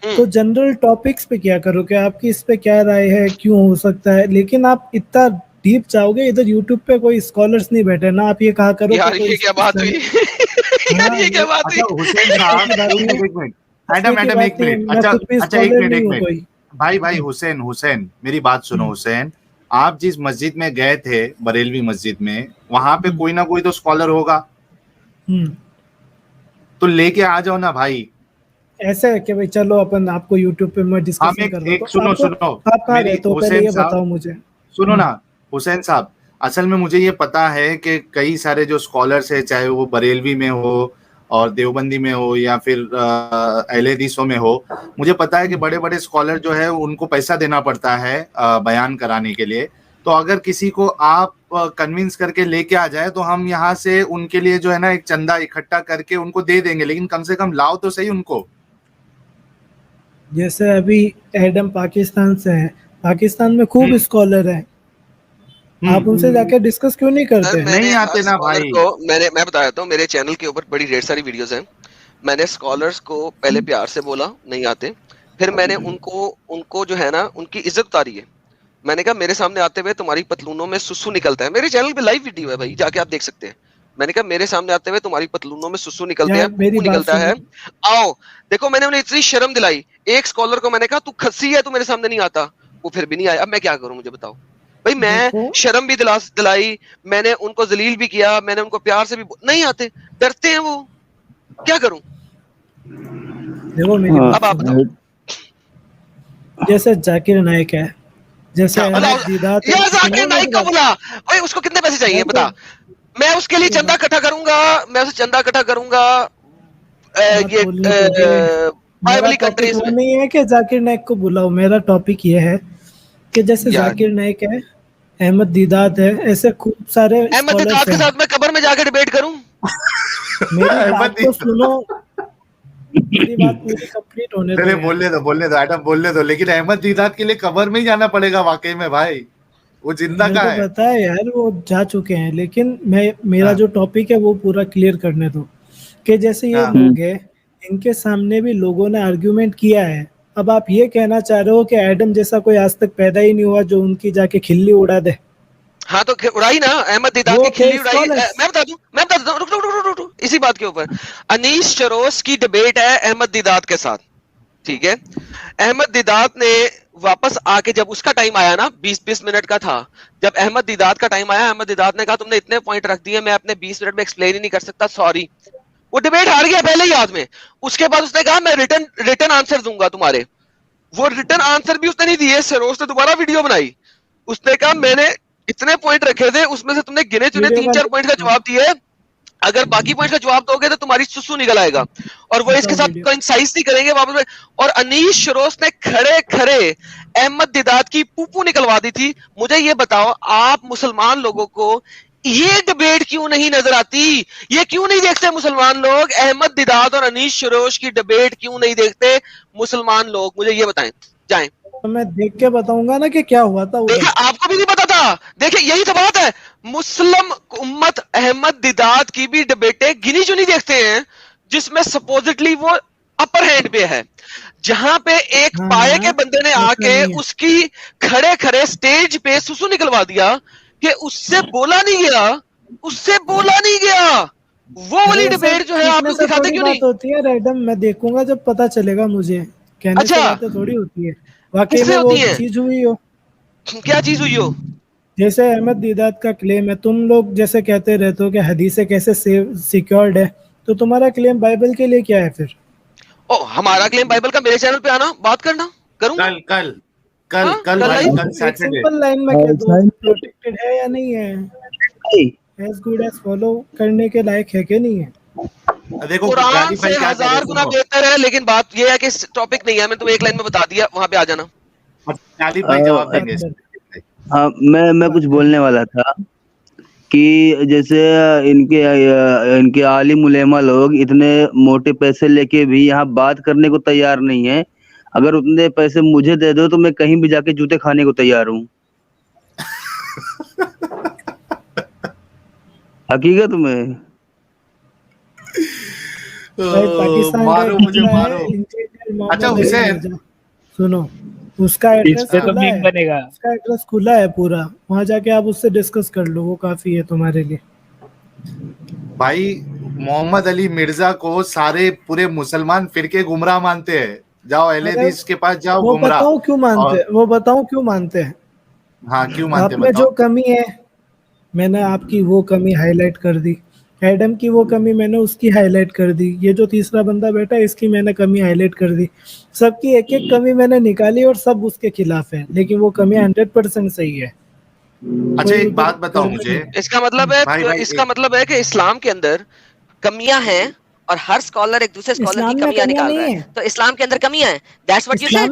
S6: تو جنرل ٹاپکس پہ کیا کرو کہ آپ کی اس پہ کیا رائے ہے، کیوں ہو سکتا ہے، لیکن آپ اتنا ڈیپ جاؤ گے، ادھر یوٹیوب پہ کوئی اسکالرس نہیں بیٹھے نا، آپ یہ کہا کرو کہ
S3: یار
S6: کوئی
S3: یہ کیا بات ہوئی؟
S6: ہاں
S3: یار یہ کیا بات
S7: اچھا
S3: ہوئی؟
S7: حسین
S6: ہنسنے
S7: صاحب
S6: کی بات نہیں ہے،
S7: ایک منٹ،
S6: ہنسنے کی
S7: ایڈم
S6: بات
S7: ایک
S6: نہیں ہے،
S7: منٹ،
S6: میں خود بھی
S7: اچھا ایک
S6: اسکالر
S7: منٹ
S6: نہیں
S7: ایک
S6: ہوں
S7: منٹ،
S6: کوئی۔
S7: بھائی حسین میری بات سنو حسین، آپ جس مسجد میں گئے تھے بریلوی مسجد میں، وہاں پہ کوئی نہ کوئی تو اسکالر ہوگا، تو لے کے آ جاؤ نا بھائی۔
S6: ایسا ہے کہ بھائی چلو اپن آپ کو یوٹیوب پہ میں
S7: ہم
S6: ڈسکشن کرواتا
S7: ایک
S6: ہوں،
S7: سنو
S6: آپ کہاں
S7: میری
S6: رہتے ہو پہلے
S7: حسین
S6: یہ
S7: صاحب
S6: بتاؤ مجھے۔
S7: سنو نا حسین صاحب، اصل میں مجھے یہ پتا ہے کہ کئی سارے جو اسکالرس ہیں، چاہے وہ بریلوی میں ہو اور دیوبندی میں ہو یا پھر اہل حدیثوں میں ہو، مجھے پتا ہے کہ بڑے بڑے اسکالر جو ہے ان کو پیسہ دینا پڑتا ہے بیان کرانے کے لیے، تو اگر کسی کو آپ کنوینس کر کے لے کے آ جائے تو ہم یہاں سے ان کے لیے جو ہے نا ایک چندہ اکٹھا کر کے ان کو دے دیں گے, لیکن کم سے کم لاؤ تو صحیح ان کو.
S6: جیسے ابھی ایڈم پاکستان سے ہے, پاکستان میں خوب اسکالر ہیں, آپ ان سے جا کے ڈسکس کیوں نہیں کرتے؟
S7: نہیں آتے نا بھائی.
S3: میں بتا دیتا ہوں, میرے چینل کے اوپر بڑی ڈھیر ساری ویڈیوز ہیں. میں نے اسکالرس کو پہلے پیار سے بولا نہیں آتے, پھر میں نے ان کو جو ہے نا ان کی عزت اتاری ہے. میں نے کہا میرے سامنے آتے ہوئے تمہاری پتلونوں میں سسو نکلتا ہے, میرے چینل پہ لائیو ویڈیو ہے بھائی, جا کے آپ دیکھ سکتے ہیں. میں نے کہا میرے سامنے آتے ہوئے تمہاری پتلونوں میں سسو نکلتے ہیں, پھوپھو نکلتا ہے, آؤ دیکھو. میں نے انہیں اتنی شرم دلائی. ایک اسکالر کو میں نے کہا تو کھسی ہے, تو میرے سامنے نہیں آتا, وہ پھر بھی نہیں آیا. اب میں کیا کروں, مجھے بتاؤ بھائی. میں شرم بھی دلائی, میں نے ان کو ذلیل بھی کیا, میں نے ان کو پیار سے بھی, نہیں آتے, ڈرتے ہیں وہ, کیا کروں.
S6: دیکھو میری
S3: اب آپ بتاؤ.
S6: جیسے ذاکر نائک ہے, جیسے احمد دیدات ہے,
S3: ذاکر نائک کا بولا اوے, اس کو کتنے پیسے چاہیے بتا, میں اس کے لیے چندہ اکٹھا کروں گا, میں اسے چندہ اکٹھا کروں گا. یہ والی کنٹریز میں
S6: نہیں ہے کہ ذاکر نائک کو بلاؤ. میرا ٹاپک یہ ہے کہ جیسے ذاکر نائک ہے, احمد دیدات ہے, ایسے خوب سارے
S3: احمد دیدات کے ساتھ میں قبر میں جا کے ڈیبیٹ کروں.
S6: میری بات تو سنو, میری بات پوری کمپلیٹ ہونے دو.
S7: بولنے دو ایڈم, بولنے دو. لیکن احمد دیدات کے لیے قبر میں ہی جانا پڑے گا واقعی میں بھائی, وہ زندہ کا ہے.
S6: پتا ہے یار, وہ جا چکے ہیں, لیکن میرا جو ٹاپک ہے وہ پورا کلیئر کرنے دو. کہ جیسے یہ لوگ ہیں, ان کے سامنے بھی لوگوں نے آرگیومنٹ کیا ہے. اب آپ یہ کہنا چاہ رہے ہو کہ ایڈم جیسا کوئی آج تک پیدا ہی نہیں ہوا جو ان کی جا کے کھلی اڑا دے.
S3: ہاں تو اڑائی نا, احمد دیدات کی کھلی اڑائی. میں بتا دوں اسی بات کے اوپر. انیس چروس کی ڈیبیٹ ہے احمد دیدات کے ساتھ, ٹھیک ہے. احمد دیدات نے واپس آ کے, جب اس کا ٹائم آیا نا, 20 منٹ کا تھا, جب احمد دیدات کا ٹائم آیا, احمد دیدات نے کہا تم نے اتنے پوائنٹ رکھ دیے, میں اپنے 20 منٹ میں ایکسپلین ہی نہیں کر سکتا, سوری. وہ ڈیبیٹ ہار گیا پہلے ہی آدھ میں. اس کے بعد اس نے کہا میں ریٹن آنسر دوں گا تمہارے. وہ ریٹن آنسر بھی اس نے نہیں دیے. سروس نے دوبارہ ویڈیو بنائی, اس نے کہا میں نے اتنے پوائنٹ رکھے تھے, اس میں سے تم نے گنے چنے 3-4 پوائنٹ کا جواب دیے, اگر باقی پوائنٹ کا جواب دو گے تو تمہاری سسو نکل آئے گا. اور وہ اس کے ساتھ کوئنسائز نہیں کریں گے واپس میں. اور انیس شروس نے کھڑے کھڑے احمد دیدات کی پوپو نکلوا دی تھی. مجھے یہ بتاؤ, آپ مسلمان لوگوں کو یہ ڈیبیٹ کیوں نہیں نظر آتی؟ یہ کیوں نہیں دیکھتے مسلمان لوگ؟ احمد دیدات اور انیس شروش کی ڈیبیٹ کیوں نہیں دیکھتے مسلمان لوگ؟ مجھے یہ بتائیں. جائیں,
S6: میں دیکھ کے بتاؤں گا نا کہ کیا ہوا تھا.
S3: دیکھیں, آپ کو بھی نہیں پتا تھا. دیکھیں, یہی تو بات ہے. مسلم امت احمد دیدات کی بھی ڈیبیٹیں گنی چنی دیکھتے ہیں, جس میں سپوزٹلی وہ اپر ہینڈ پہ ہے, جہاں پہ ایک پائے کے بندے نے آ کے اس کی کھڑے کھڑے سٹیج پہ سسو نکلوا دیا کہ اس سے بولا نہیں گیا, اس سے بولا نہیں گیا. وہ والی ڈیبیٹ جو ہے آپ لوگ دکھاتے کیوں نہیں؟
S6: ہوتی ہے ریڈم, میں دیکھوں گا جب پتا چلے گا مجھے. کہنے سے باتیں تھوڑی ہوتی ہے, واقعی میں وہ چیز ہوئی ہو.
S3: کیا چیز ہوئی ہو؟
S6: جیسے احمد دیدات کا کلیم ہے, تم لوگ جیسے کہتے رہتے ہو کہ حدیثیں کیسے سیکیورڈ ہے, تو تمہارا کلیم بائبل کے لیے کیا ہے پھر؟
S3: ہمارا کلیم بائبل کا میرے چینل پہ آنا, بات کرنا, کروں گا
S7: کل
S6: سمپل لائن میں کہہ دو, پروٹیکٹڈ ہے یا نہیں ہے, ایز گڈ ایز فالو کرنے کے لائق ہے کہ نہیں ہے؟
S3: قرآن سے 1000 گنا بہتر ہے, لیکن بات یہ ہے کہ ٹاپک نہیں ہے. میں تمہیں ایک لائن میں بتا دیا, وہاں پہ آ جانا.
S8: ہاں, میں کچھ بولنے والا تھا کہ جیسے ان کے عالم علماء لوگ اتنے موٹے پیسے لے کے بھی یہاں بات کرنے کو تیار نہیں ہے. اگر اتنے پیسے مجھے دے دو تو میں کہیں بھی جا کے جوتے کھانے کو تیار ہوں. حقیقت میں
S7: مارو مجھے, مارو. اچھا حسین
S6: سنو, اس کا ایڈریس کھلا ہے پورا, وہاں جا کے آپ اس سے ڈسکس کر لو, وہ کافی ہے تمہارے لیے.
S7: بھائی محمد علی مرزا کو سارے پورے مسلمان فرقے گمراہ مانتے ہیں. جاؤ اہل حدیث کے پاس جاؤ, گمراہ.
S6: وہ بتاؤں کیوں مانتے ہیں.
S7: ہاں کیوں مانتے
S6: ہیں؟ آپ میں جو کمی ہے میں نے آپ کی وہ کمی ہائی لائٹ کر دی, ایڈم کی وہ کمی میں نے اس کی ہائی لائٹ کر دی, یہ جو تیسرا بندہ بیٹھا ہے اس کی میں نے کمی ہائی لائٹ کر دی. سب کی ایک ایک کمی میں نے نکالی اور سب اس کے خلاف ہے, لیکن وہ کمی 100% صحیح ہے.
S7: اچھا ایک بات بتاؤ مجھے,
S3: اس کا مطلب ہے کہ اسلام کے اندر کمیاں ہیں اور ہر اسکالر ایک دوسرے اسکالر کی کمیاں نکال رہا ہے, تو اسلام کے اندر کمیاں ہیں. That's what you said.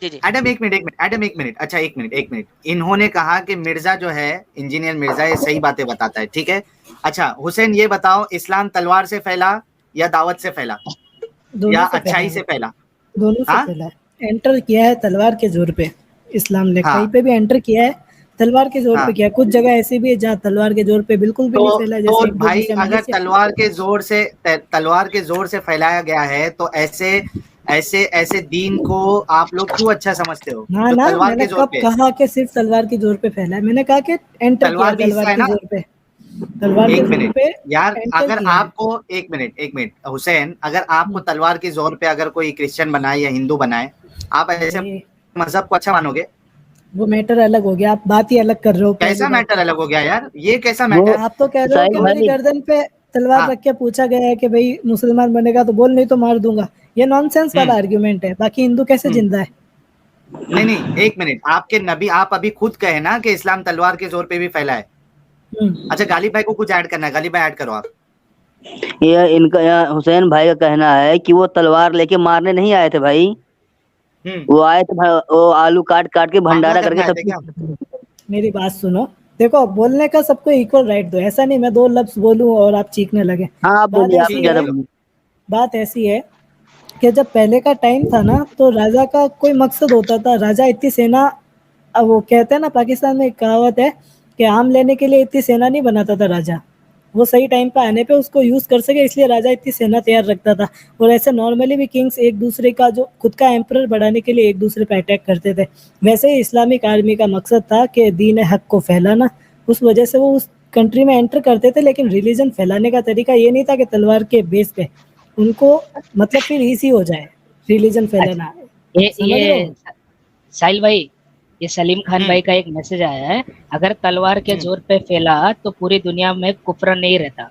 S3: जी जी
S9: एडम एक मिनट अच्छा एक मिनट इन्होंने कहा कि मिर्जा जो है इंजीनियर मिर्जा ये सही बातें बताता है, ठीक है। अच्छा हुसैन ये बताओ, इस्लाम तलवार से फैला या दावत से फैला या अच्छाई से फैला?
S6: दोनों से
S9: हाँ?
S6: फैला है। एंटर किया है तलवार के जोर पे, इस्लाम ने
S9: हाँ।
S6: कहीं पे भी एंटर किया है तलवार के जोर
S9: हाँ।
S6: पे किया। कुछ जगह ऐसी भी है जहाँ तलवार के जोर पे बिल्कुल भी नहीं फैला, जैसे
S9: तो भाई
S6: इंडोनेशिया,
S9: अगर
S6: मलेशिया।
S9: तलवार के जोर से फैलाया गया है तो ऐसे दीन को आप लोग क्यों अच्छा समझते हो?
S6: ना
S9: जो
S6: ना,
S9: तलवार
S6: मैंने
S9: के जोर
S6: कब
S9: पे
S6: कहा कि सिर्फ तलवार के जोर पे फैला है? मैंने कहा कि एंटर किया
S9: तलवार भी हिस्सा
S6: तलवार
S9: है
S6: के
S9: ना।
S6: जोर पे, तलवार के
S9: एक
S6: जोर
S9: मिनट
S6: पे
S9: यार,
S6: एंटर
S9: अगर
S6: किया है।
S9: आपको एक मिनट हुसैन, अगर आपको तलवार के जोर पे अगर कोई क्रिश्चियन बनाए या हिंदू बनाए, आप ऐसे मजहब को अच्छा मानोगे?
S6: वो मैटर अलग हो गया, आप बात ही अलग कर रहे हो।
S9: कैसा मैटर अलग हो गया यार? ये कैसा मैटर?
S6: आप तो कह रहे हो कि मेरी गर्दन पे तलवार रख के पूछा गया है कि भाई मुसलमान बनेगा तो बोल, नहीं तो मार दूंगा। ये नॉनसेंस वाला आर्गुमेंट है। बाकी हिंदू कैसे जिंदा है?
S9: नहीं एक मिनट, आपके नबी आप अभी खुद कहे ना कि इस्लाम तलवार के जोर पे भी फैला है। अच्छा गालिब भाई को कुछ ऐड करना है, गालिब भाई ऐड करो आप।
S8: ये हुसैन भाई का कहना है कि वो तलवार लेके मारने नहीं आए थे भाई, वो आए थे वो आलू काट काट के भंडारा करके सब।
S6: मेरी बात सुनो, देखो बोलने का सबको इक्वल राइट दो। ऐसा नहीं मैं दो लफ्ज बोलूं और आप चीखने लगे।
S8: हाँ बोलिए, आप ज्यादा
S6: बात ऐसी है कि जब पहले का टाइम था ना, तो राजा का कोई मकसद होता था। राजा इतनी सेना, अब वो कहते हैं ना पाकिस्तान में एक कहावत है कि आम लेने के लिए इतनी सेना नहीं बनाता था राजा, वो सही टाइम पे आने पे उसको यूज कर सके, इसलिए राजा इतनी सेना तैयार रखता था। और ऐसे नॉर्मली भी किंग्स एक दूसरे का जो खुद का एम्परर बढ़ाने के लिए एक दूसरे पे अटैक करते थे। वैसे ही इस्लामिक आर्मी का मकसद था कि दीन हक को फैलाना, उस वजह से वो उस कंट्री में एंटर करते थे। लेकिन रिलीजन फैलाने का तरीका ये नहीं था कि तलवार के बेस पे, उनको मतलब फिर इजी हो जाए रिलीजन फैलाना।
S10: ये साहिल भाई, ये सलीम खान भाई का एक मैसेज आया है, अगर तलवार के जोर पे फैला तो पूरी दुनिया में कुफ्र नहीं रहता।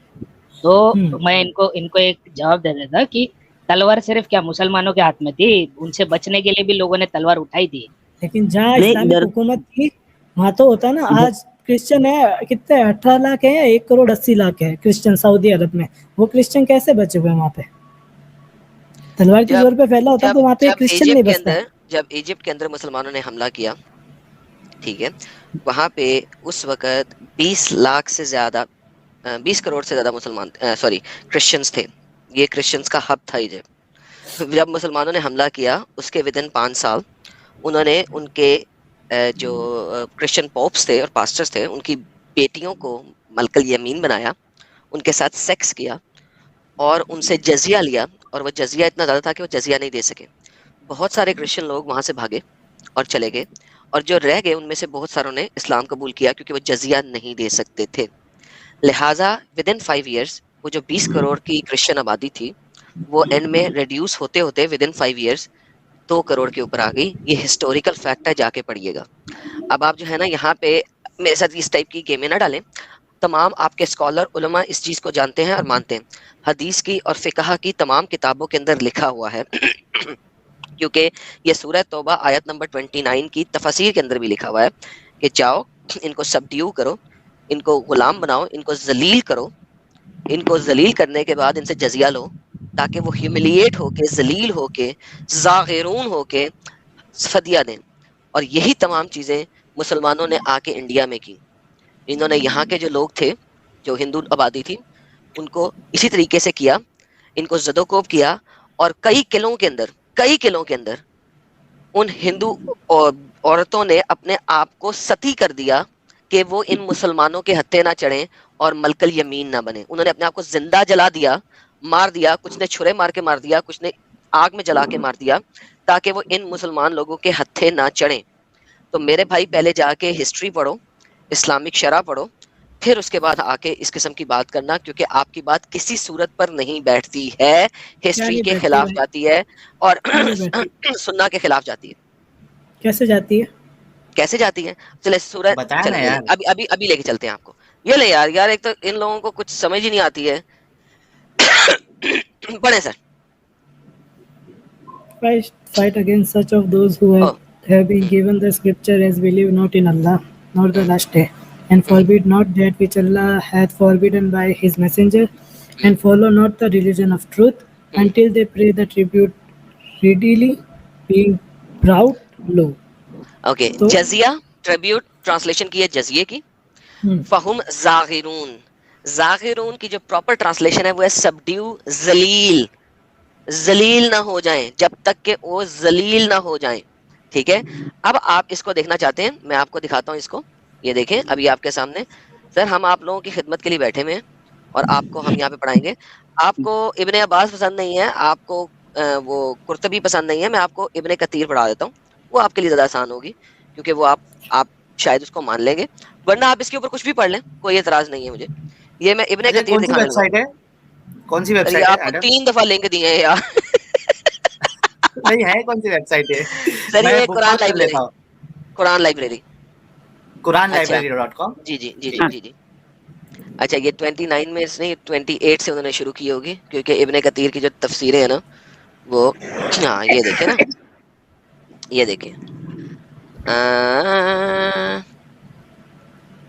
S10: तो मैं इनको एक जवाब दे देता कि तलवार सिर्फ क्या मुसलमानों के हाथ में थी, उनसे बचने के लिए भी लोगों ने तलवार उठाई थी।
S6: लेकिन जहाँ इस्लामिक हुकूमत थी वहाँ तो होता ना। आज क्रिश्चियन है कितने, 18 लाख है या 1,80,00,000 है क्रिश्चियन सऊदी अरब में। वो क्रिश्चियन कैसे बचे हुए वहाँ पे? तलवार के जोर पे फैला होता तो वहाँ पे क्रिश्चियन नहीं बचता।
S3: जब इजिप्ट के अंदर मुसलमानों ने हमला किया, ठीक है, वहाँ पे उस वक्त 20 लाख से ज्यादा 20 करोड़ से ज्यादा मुसलमान क्रिश्चियंस थे। ये क्रिश्चियंस का हब था इजिप्ट। जब मुसलमानों ने हमला किया उसके विदिन 5 साल उन्होंने उनके जो क्रिश्चियन पॉप्स थे और पास्टर्स थे, उनकी बेटियों को मलकल यमीन बनाया, उनके साथ सेक्स किया और उनसे जजिया लिया। और वो जजिया इतना ज़्यादा था कि वो जजिया नहीं दे सके। बहुत सारे क्रिश्चियन लोग वहाँ से भागे और चले गए, और जो रह गए उनमें से बहुत सारों ने इस्लाम कबूल किया क्योंकि वो जजिया नहीं दे सकते थे। लिहाजा विद इन 5 ईयर्स वो जो 20 करोड़ की क्रिश्चियन आबादी थी वो एंड में रिड्यूस होते होते विद इन 5 ईयर्स 2 करोड़ के ऊपर आ गई। ये हिस्टोरिकल फैक्ट है, जाके पढ़िएगा। अब आप जो है ना यहाँ पे मेरे साथ इस टाइप की गेमें ना डालें। तमाम आपके स्कॉलर उलमा इस चीज़ को जानते हैं और मानते हैं। हदीस की और फ़िक़ह की तमाम किताबों के अंदर लिखा हुआ है क्योंकि ये सूरह तौबा आयत नंबर 29 की तफसीर के अंदर भी लिखा हुआ है कि जाओ इनको सबड्यू करो, इनको गुलाम बनाओ, इनको जलील करो, इनको जलील करने के बाद इनसे जजिया लो ताकि वो ह्यूमिलिएट होके, जलील होके, ज़ागिरून होके फदिया दें। और यही तमाम चीज़ें मुसलमानों ने आके इंडिया में की। इन्होंने यहाँ के जो लोग थे, जो हिंदू आबादी थी, उनको इसी तरीके से किया, इनको ज़दोकोब किया। और कई किलों के अंदर उन हिंदू औरतों ने अपने आप को सती कर दिया कि वो इन मुसलमानों के हत्थे ना चढ़ें और मलकल यमीन ना बने। उन्होंने अपने आप को जिंदा जला दिया, मार दिया, कुछ ने छुरे मार के मार दिया, कुछ ने आग में जला के मार दिया ताकि वो इन मुसलमान लोगों के हत्थे ना चढ़ें। तो मेरे भाई पहले जाके हिस्ट्री पढ़ो, इस्लामिक शरह पढ़ो, फिर उसके बाद आके इस किस्म की बात करना, क्योंकि आपकी बात किसी सूरत पर नहीं बैठती है, हिस्ट्री के खिलाफ जाती है और सुन्ना के खिलाफ जाती है।
S6: कैसे जाती है?
S3: चले सूरत अभी लेके चलते हैं आपको। ये ले यार एक तो इन लोगों को कुछ समझ ही नहीं आती है। पढ़े sir.
S6: Fight against such of those who have been given the scripture as believe not in Allah nor the last day, and forbid not that which Allah hath forbidden by his messenger, and follow not the religion of truth until they pay the tribute readily, being proud low.
S11: Okay, जजिया tribute translation की है जजिए की। फहुम जागिरून, जागिरून की जो proper translation है वो है subdue जलील, जलील ना हो जाएं, जब तक कि वो जलील ना हो जाएं। ठीक है, अब आप इसको देखना चाहते हैं, मैं आपको दिखाता हूँ इसको। ये देखें अभी आपके सामने। सर हम आप लोगों की खिदमत के लिए बैठे हुए हैं और आपको हम यहाँ पे पढ़ाएंगे। आपको इब्ने अब्बास पसंद नहीं है, आपको वो कुर्तबी पसंद नहीं है, मैं आपको इब्ने कतीर पढ़ा देता हूँ, वो आपके लिए ज़्यादा आसान होगी क्योंकि वो आप शायद उसको मान लेंगे, वरना आप इसके ऊपर कुछ भी पढ़ लें, कोई एतराज नहीं है मुझे। ये मैं इब्ने कतीर दिखाने लगा।
S9: कौन सी वेबसाइट है?
S11: आपको 3 दफा लिंक दिए हैं यार।
S9: नहीं है, कौन सी वेबसाइट है?
S11: सर ये Quran library, Quran library,
S9: quranlibrary.com।
S11: जी जी जी जी जी जी। अच्छा ये 29 में नहीं 28 से उन्होंने शुरू की होगी क्योंकि इब्ने कतीर की जो तफसीरें हैं ना वो, हाँ ये देखें ना, ये देखें,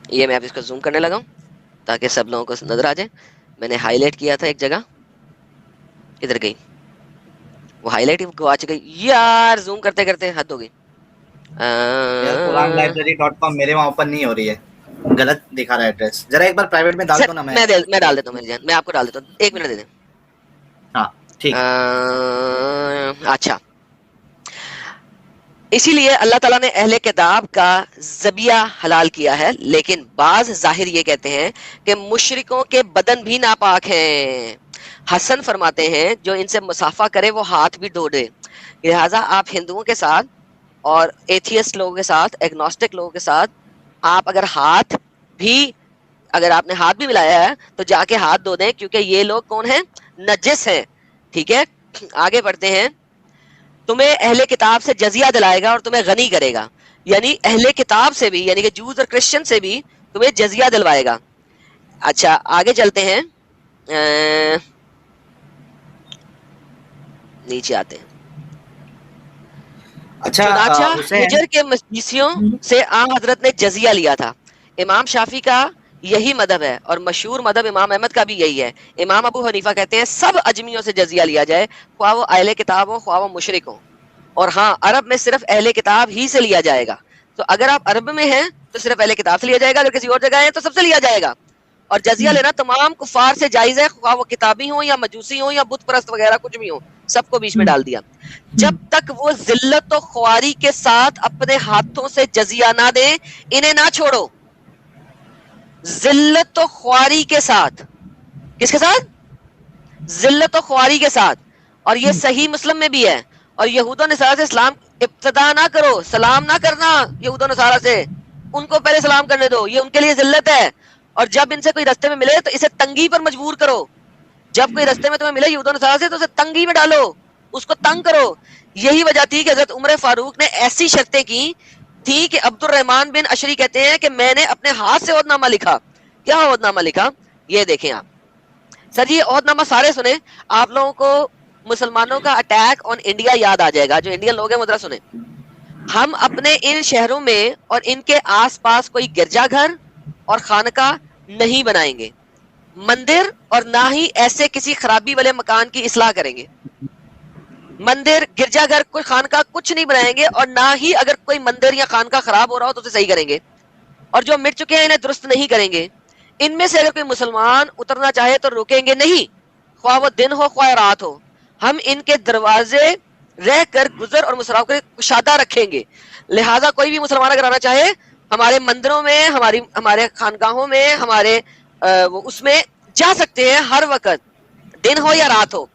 S11: ये मैं अब इसको जूम करने लगा हूँ ताकि सब लोगों को नजर आ जाए। मैंने हाईलाइट किया था एक जगह, इधर गई वो हाईलाइट ही गवाच गई यार, जूम करते करते हद हो गई।
S9: quranlibrary.com मेरे वहाँ ओपन नहीं हो रही है, गलत दिखा रहा है एड्रेस। जरा एक बार प्राइवेट में डाल दो ना।
S11: मैं डाल देता हूँ मेरी जान, मैं आपको डाल देता हूँ, 1 मिनट दे दें।
S9: हाँ ठीक।
S11: अच्छा, इसीलिए अल्लाह ताला ने अहले किताब का ज़बिया हलाल किया है, लेकिन बाज जाहिर ये कहते हैं कि मुशरिकों के बदन भी नापाक हैं। हसन फरमाते हैं जो इनसे मुसाफा करे वो हाथ भी धो दे। लिहाजा आप हिंदुओं के साथ और एथियस्ट लोगों के साथ, एग्नोस्टिक लोगों के साथ आप अगर आपने हाथ भी मिलाया है तो जाके हाथ धो दें, क्योंकि ये लोग कौन हैं? नजिस हैं। ठीक है, आगे बढ़ते हैं। तुम्हें अहले किताब से जजिया दिलाएगा और तुम्हें गनी करेगा, यानी अहले किताब से भी, यानी कि जूस और क्रिश्चियन से भी तुम्हें जजिया दिलवाएगा। अच्छा आगे चलते हैं, नीचे आते हैं।
S9: अच्छा,
S11: हिजर के मसीहियों से आ हजरत ने जजिया लिया था। इमाम शाफी का यही मदहब है और मशहूर मदहब इमाम अहमद का भी यही है। इमाम अबू हनीफा कहते हैं सब अजमियों से जजिया लिया जाए, ख्वाह वो अहले किताब हो ख्वाह वो मुशरिक हो। और हाँ, अरब में सिर्फ अहले किताब ही से लिया जाएगा। तो अगर आप अरब में हैं तो सिर्फ अहले किताब से लिया जाएगा, अगर किसी और जगह है तो सबसे लिया जाएगा। और जजिया लेना तमाम कुफार से जायज है, ख्वाह वो किताबी हो या मजूसी हो या बुत परस्त वगैरह कुछ भी हो, सबको बीच में डाल दिया। जब तक वो जिल्लत और ख्वारी के साथ अपने हाथों से जजिया ना दे, इन्हें ना छोड़ो। जिल्लत और ख्वारी के साथ, किसके साथ? जिल्लत और ख्वारी के साथ। और ये सही मुस्लिम में भी है। और यहूदों नसारा से इस्लाम इब्तिदा ना करो, सलाम ना करना यहूदों नसारा से, उनको पहले सलाम करने दो, ये उनके लिए जिल्लत है। और जब इनसे कोई रास्ते में मिले तो इसे तंगी पर मजबूर करो। जब कोई रास्ते में तुम्हें मिले यहूदों नसारा से तो उसे तंगी में डालो, उसको तंग करो। यही वजह थी कि हजरत उमर फारूक ने ऐसी शर्तें की थी कि अब्दुल रहमान बिन अशरी कहते हैं कि मैंने अपने हाथ से ओहदनामा लिखा। क्या ओहदनामा लिखा? ये देखें आप। सर ये ओहदनामा सारे सुने, आप लोगों को मुसलमानों का अटैक ऑन इंडिया याद आ जाएगा। जो इंडियन लोग हैं मुद्रा सुने। हम अपने इन शहरों में और इनके आसपास कोई गिरजाघर और खानका नहीं बनाएंगे, मंदिर, और ना ही ऐसे किसी खराबी वाले मकान की इस्लाह करेंगे। मंदिर, गिरजाघर, कोई खानका कुछ नहीं बनाएंगे, और ना ही अगर कोई मंदिर या खानका खराब हो रहा हो तो उसे सही करेंगे, और जो मिट चुके हैं इन्हें दुरुस्त नहीं करेंगे। इनमें से अगर कोई मुसलमान उतरना चाहे तो रोकेंगे नहीं, ख्वाह वो दिन हो ख्वाह रात हो। हम इनके दरवाजे रह कर गुजर और मुसराफिर कुशादा रखेंगे। लिहाजा कोई भी मुसलमान अगर आना चाहे हमारे मंदिरों में, हमारे खानगाहों में, हमारे उसमें जा सकते हैं हर वक्त, दिन हो या रात हो।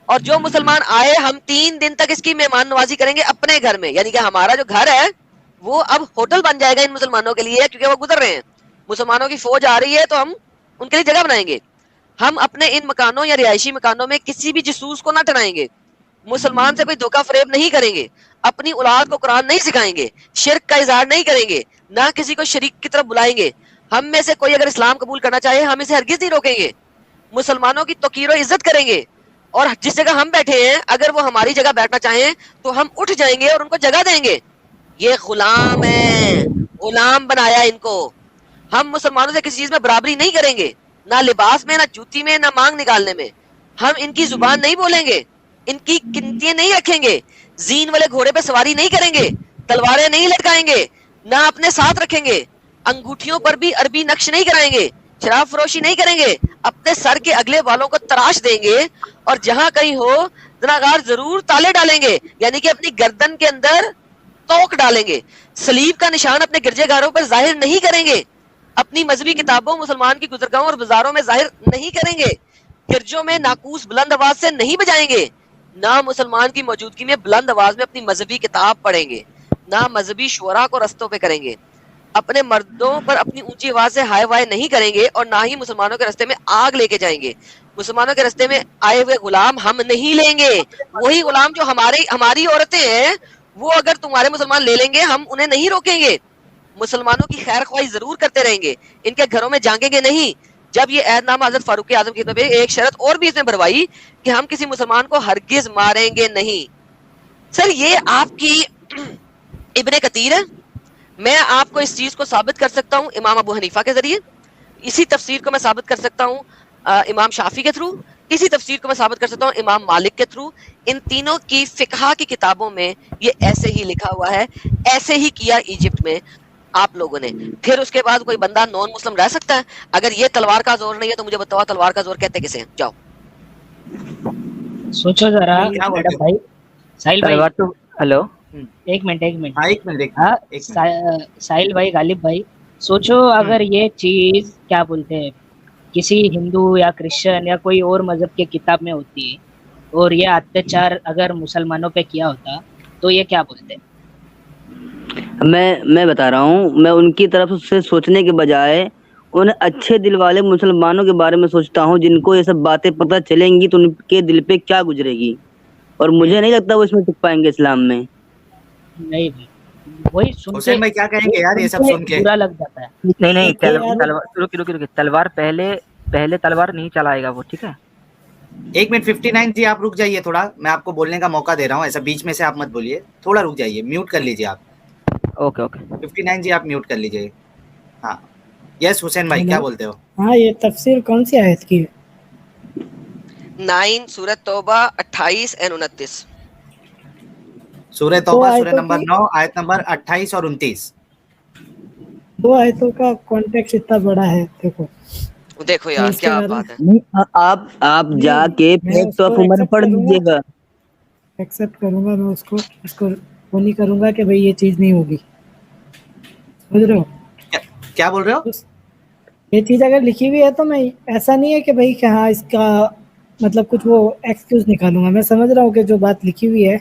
S11: और जो मुसलमान आए हम 3 दिन तक इसकी मेहमान नवाजी करेंगे अपने घर में, यानी कि हमारा जो घर है वो अब होटल बन जाएगा इन मुसलमानों के लिए, क्योंकि वो गुजर रहे हैं। मुसलमानों की फौज आ रही है तो हम उनके लिए जगह बनाएंगे। हम अपने इन मकानों या रिहायशी मकानों में किसी भी जसूस को ना टनाएंगे, मुसलमान से कोई धोखा फरेब नहीं करेंगे, अपनी औलाद को कुरान नहीं सिखाएंगे, शिर्क का इजहार नहीं करेंगे, ना किसी को शरीक की तरफ बुलाएंगे। हम में से कोई अगर इस्लाम कबूल करना चाहे हम इसे हरगिज नहीं रोकेंगे। मुसलमानों की तौकीर और इज्जत करेंगे, और जिस जगह हम बैठे हैं अगर वो हमारी जगह बैठना चाहें तो हम उठ जाएंगे और उनको जगह देंगे। ये गुलाम है, गुलाम बनाया इनको। हम मुसलमानों से किसी चीज में बराबरी नहीं करेंगे, ना लिबास में, ना जूती में, ना मांग निकालने में। हम इनकी जुबान नहीं बोलेंगे, इनकी गिनतियां नहीं रखेंगे, जीन वाले घोड़े पे सवारी नहीं करेंगे, تلواریں نہیں لٹکائیں گے، نہ اپنے ساتھ رکھیں گے، انگوٹھیوں پر بھی عربی نقش نہیں کرائیں گے، شراب فروشی نہیں کریں گے، اپنے سر کے اگلے بالوں کو تراش دیں گے، اور جہاں کہیں ہو زناگار ضرور تالے ڈالیں گے، یعنی کہ اپنی گردن کے اندر توک ڈالیں گے، صلیب کا نشان اپنے گرجے گھروں پر ظاہر نہیں کریں گے، اپنی مذہبی کتابوں مسلمان کی گزرگاہوں اور بازاروں میں ظاہر نہیں کریں گے، گرجوں میں ناقوس بلند آواز سے نہیں بجائیں گے، نہ مسلمان کی موجودگی میں بلند آواز میں اپنی مذہبی کتاب پڑھیں گے، نہ مذہبی شعراء کو رستوں پہ کریں گے، اپنے مردوں پر اپنی اونچی آواز سے ہائے وائے نہیں کریں گے، اور نہ ہی مسلمانوں کے رستے میں آگ لے کے جائیں گے۔ مسلمانوں کے رستے میں آئے ہوئے غلام ہم نہیں لیں گے، وہی غلام جو ہماری عورتیں ہیں وہ اگر تمہارے مسلمان لے لیں گے ہم انہیں نہیں روکیں گے، مسلمانوں کی خیر خواہی ضرور کرتے رہیں گے، ان کے گھروں میں جانگیں گے نہیں۔ جب یہ عہد نامہ حضرت فاروق اعظم کی خدمت میں ایک شرط اور بھی اس نے بھروائی کہ ہم کسی مسلمان کو ہرگز ماریں گے نہیں۔ سر یہ آپ کی ابن کثیر ہے، میں آپ کو اس چیز کو ثابت کر سکتا ہوں امام ابو حنیفہ کے ذریعے، اسی تفسیر کو میں ثابت کر سکتا ہوں امام شافعی کے تھرو، اسی تفسیر کو میں ثابت کر سکتا ہوں امام مالک کے تھرو، ان تینوں کی فقہ کی کتابوں میں یہ ایسے ہی لکھا ہوا ہے، ایسے ہی کیا ایجپٹ میں آپ لوگوں نے۔ پھر اس کے بعد کوئی بندہ نان مسلم رہ سکتا ہے؟ اگر یہ تلوار کا زور نہیں ہے تو مجھے بتاؤ تلوار کا زور کہتے کسے ہیں؟ جاؤ
S10: سوچو ذرا میڈم بھائی، ساحل بھائی،
S1: ہلو
S10: ایک منٹ ساحل بھائی، غالب بھائی، سوچو اگر یہ چیز کیا بولتے ہیں کسی ہندو یا کرسچن یا کوئی اور مذہب کے کتاب میں ہوتی اور یہ اتیاچار اگر مسلمانوں پہ کیا ہوتا تو یہ کیا بولتے؟
S8: میں بتا رہا ہوں، میں ان کی طرف سے سوچنے کے بجائے ان اچھے دل والے مسلمانوں کے بارے میں سوچتا ہوں جن کو یہ سب باتیں پتہ چلیں گی تو ان کے دل پہ کیا گزرے گی، اور مجھے نہیں لگتا وہ اس میں ٹک پائیں گے اسلام میں۔
S10: نہیں وہی
S9: حسین بھائی کیا کہیں گے یار یہ سب سن کے؟
S10: برا لگ جاتا ہے۔
S1: نہیں رکی تلوار پہلے تلوار نہیں چلائے گا وہ، ٹھیک ہے؟
S9: ایک منٹ 59 جی آپ رک جائیے تھوڑا، میں آپ کو بولنے کا موقع دے رہا ہوں، ایسا بیچ میں سے آپ مت بولیے، تھوڑا رک جائیے، میوٹ کر لیجیے آپ۔
S1: اوکے
S9: 59 جی آپ میوٹ کر لیجیے۔ ہاں یس حسین بھائی کیا بولتے ہو؟
S6: ہاں یہ تفسیر کون سی آیت کی ہے؟
S11: 9 سورۃ توبہ 28 اور 29۔
S9: سورہ توبہ سورہ نمبر 9 آیت نمبر 28 اور 29۔
S6: دو آیتوں کا کانٹیکسٹ اتنا بڑا ہے،
S11: دیکھو یار کیا بات ہے۔
S8: آپ جا کے فیکٹ آف عمر پڑھ لیجیے گا۔
S6: ایکسپٹ کروں گا میں اس کو وہ نہیں کروں گا کہ بھئی یہ چیز نہیں ہوگی، سمجھ رہے ہو؟
S9: کیا بول رہے ہو؟
S6: یہ چیز اگر لکھی ہوئی ہے تو میں ایسا نہیں ہے کہ بھئی کہ ہاں اس کا مطلب کچھ وہ ایکسکیوز نکالوں گا، میں سمجھ رہا ہوں کہ جو بات لکھی ہوئی ہے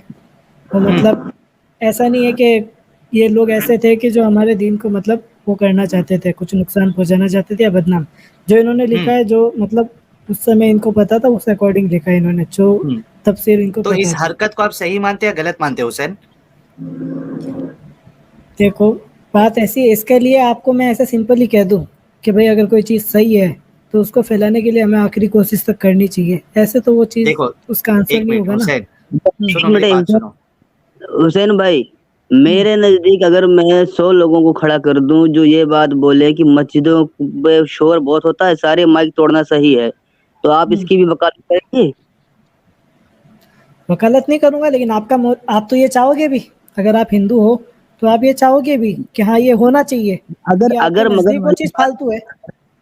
S6: وہ مطلب ایسا نہیں ہے کہ یہ لوگ ایسے تھے کہ جو ہمارے دین کو مطلب وہ کرنا چاہتے تھے، کچھ نقصان پہنچانا چاہتے تھے یا بدنام۔ جو انہوں نے لکھا ہے جو مطلب اس سمے ان کو پتا تھا اس اکارڈنگ لکھا ہے انہوں نے، جو تفسیر ان کو
S9: تو اس حرکت کو آپ صحیح مانتے یا غلط مانتے ہو حسین؟
S6: دیکھو بات ایسی ہے، اس کے لیے آپ کو میں ایسے سمپل ہی کہہ دوں کہ بھئی اگر کوئی چیز صحیح ہے تو اس کو پھیلانے کے لیے ہمیں آخری کوشش تک کرنی چاہیے، ایسے تو وہ چیز اس کا آنسر نہیں ہوگا نا۔
S8: حسین بھائی میرے نزدیک اگر میں 100 لوگوں کو کھڑا کر دوں جو یہ بات بولے کہ مسجدوں میں شور بہت ہوتا ہے، سارے مائک توڑنا صحیح ہے، تو آپ اس کی بھی وکالت کریں گے؟
S6: وکالت نہیں کروں گا، لیکن آپ تو یہ چاہو گے بھی، اگر آپ ہندو ہو تو آپ یہ چاہو گے بھی کہ ہاں یہ ہونا چاہیے،
S8: اگر
S6: وہ چیز فالتو ہے۔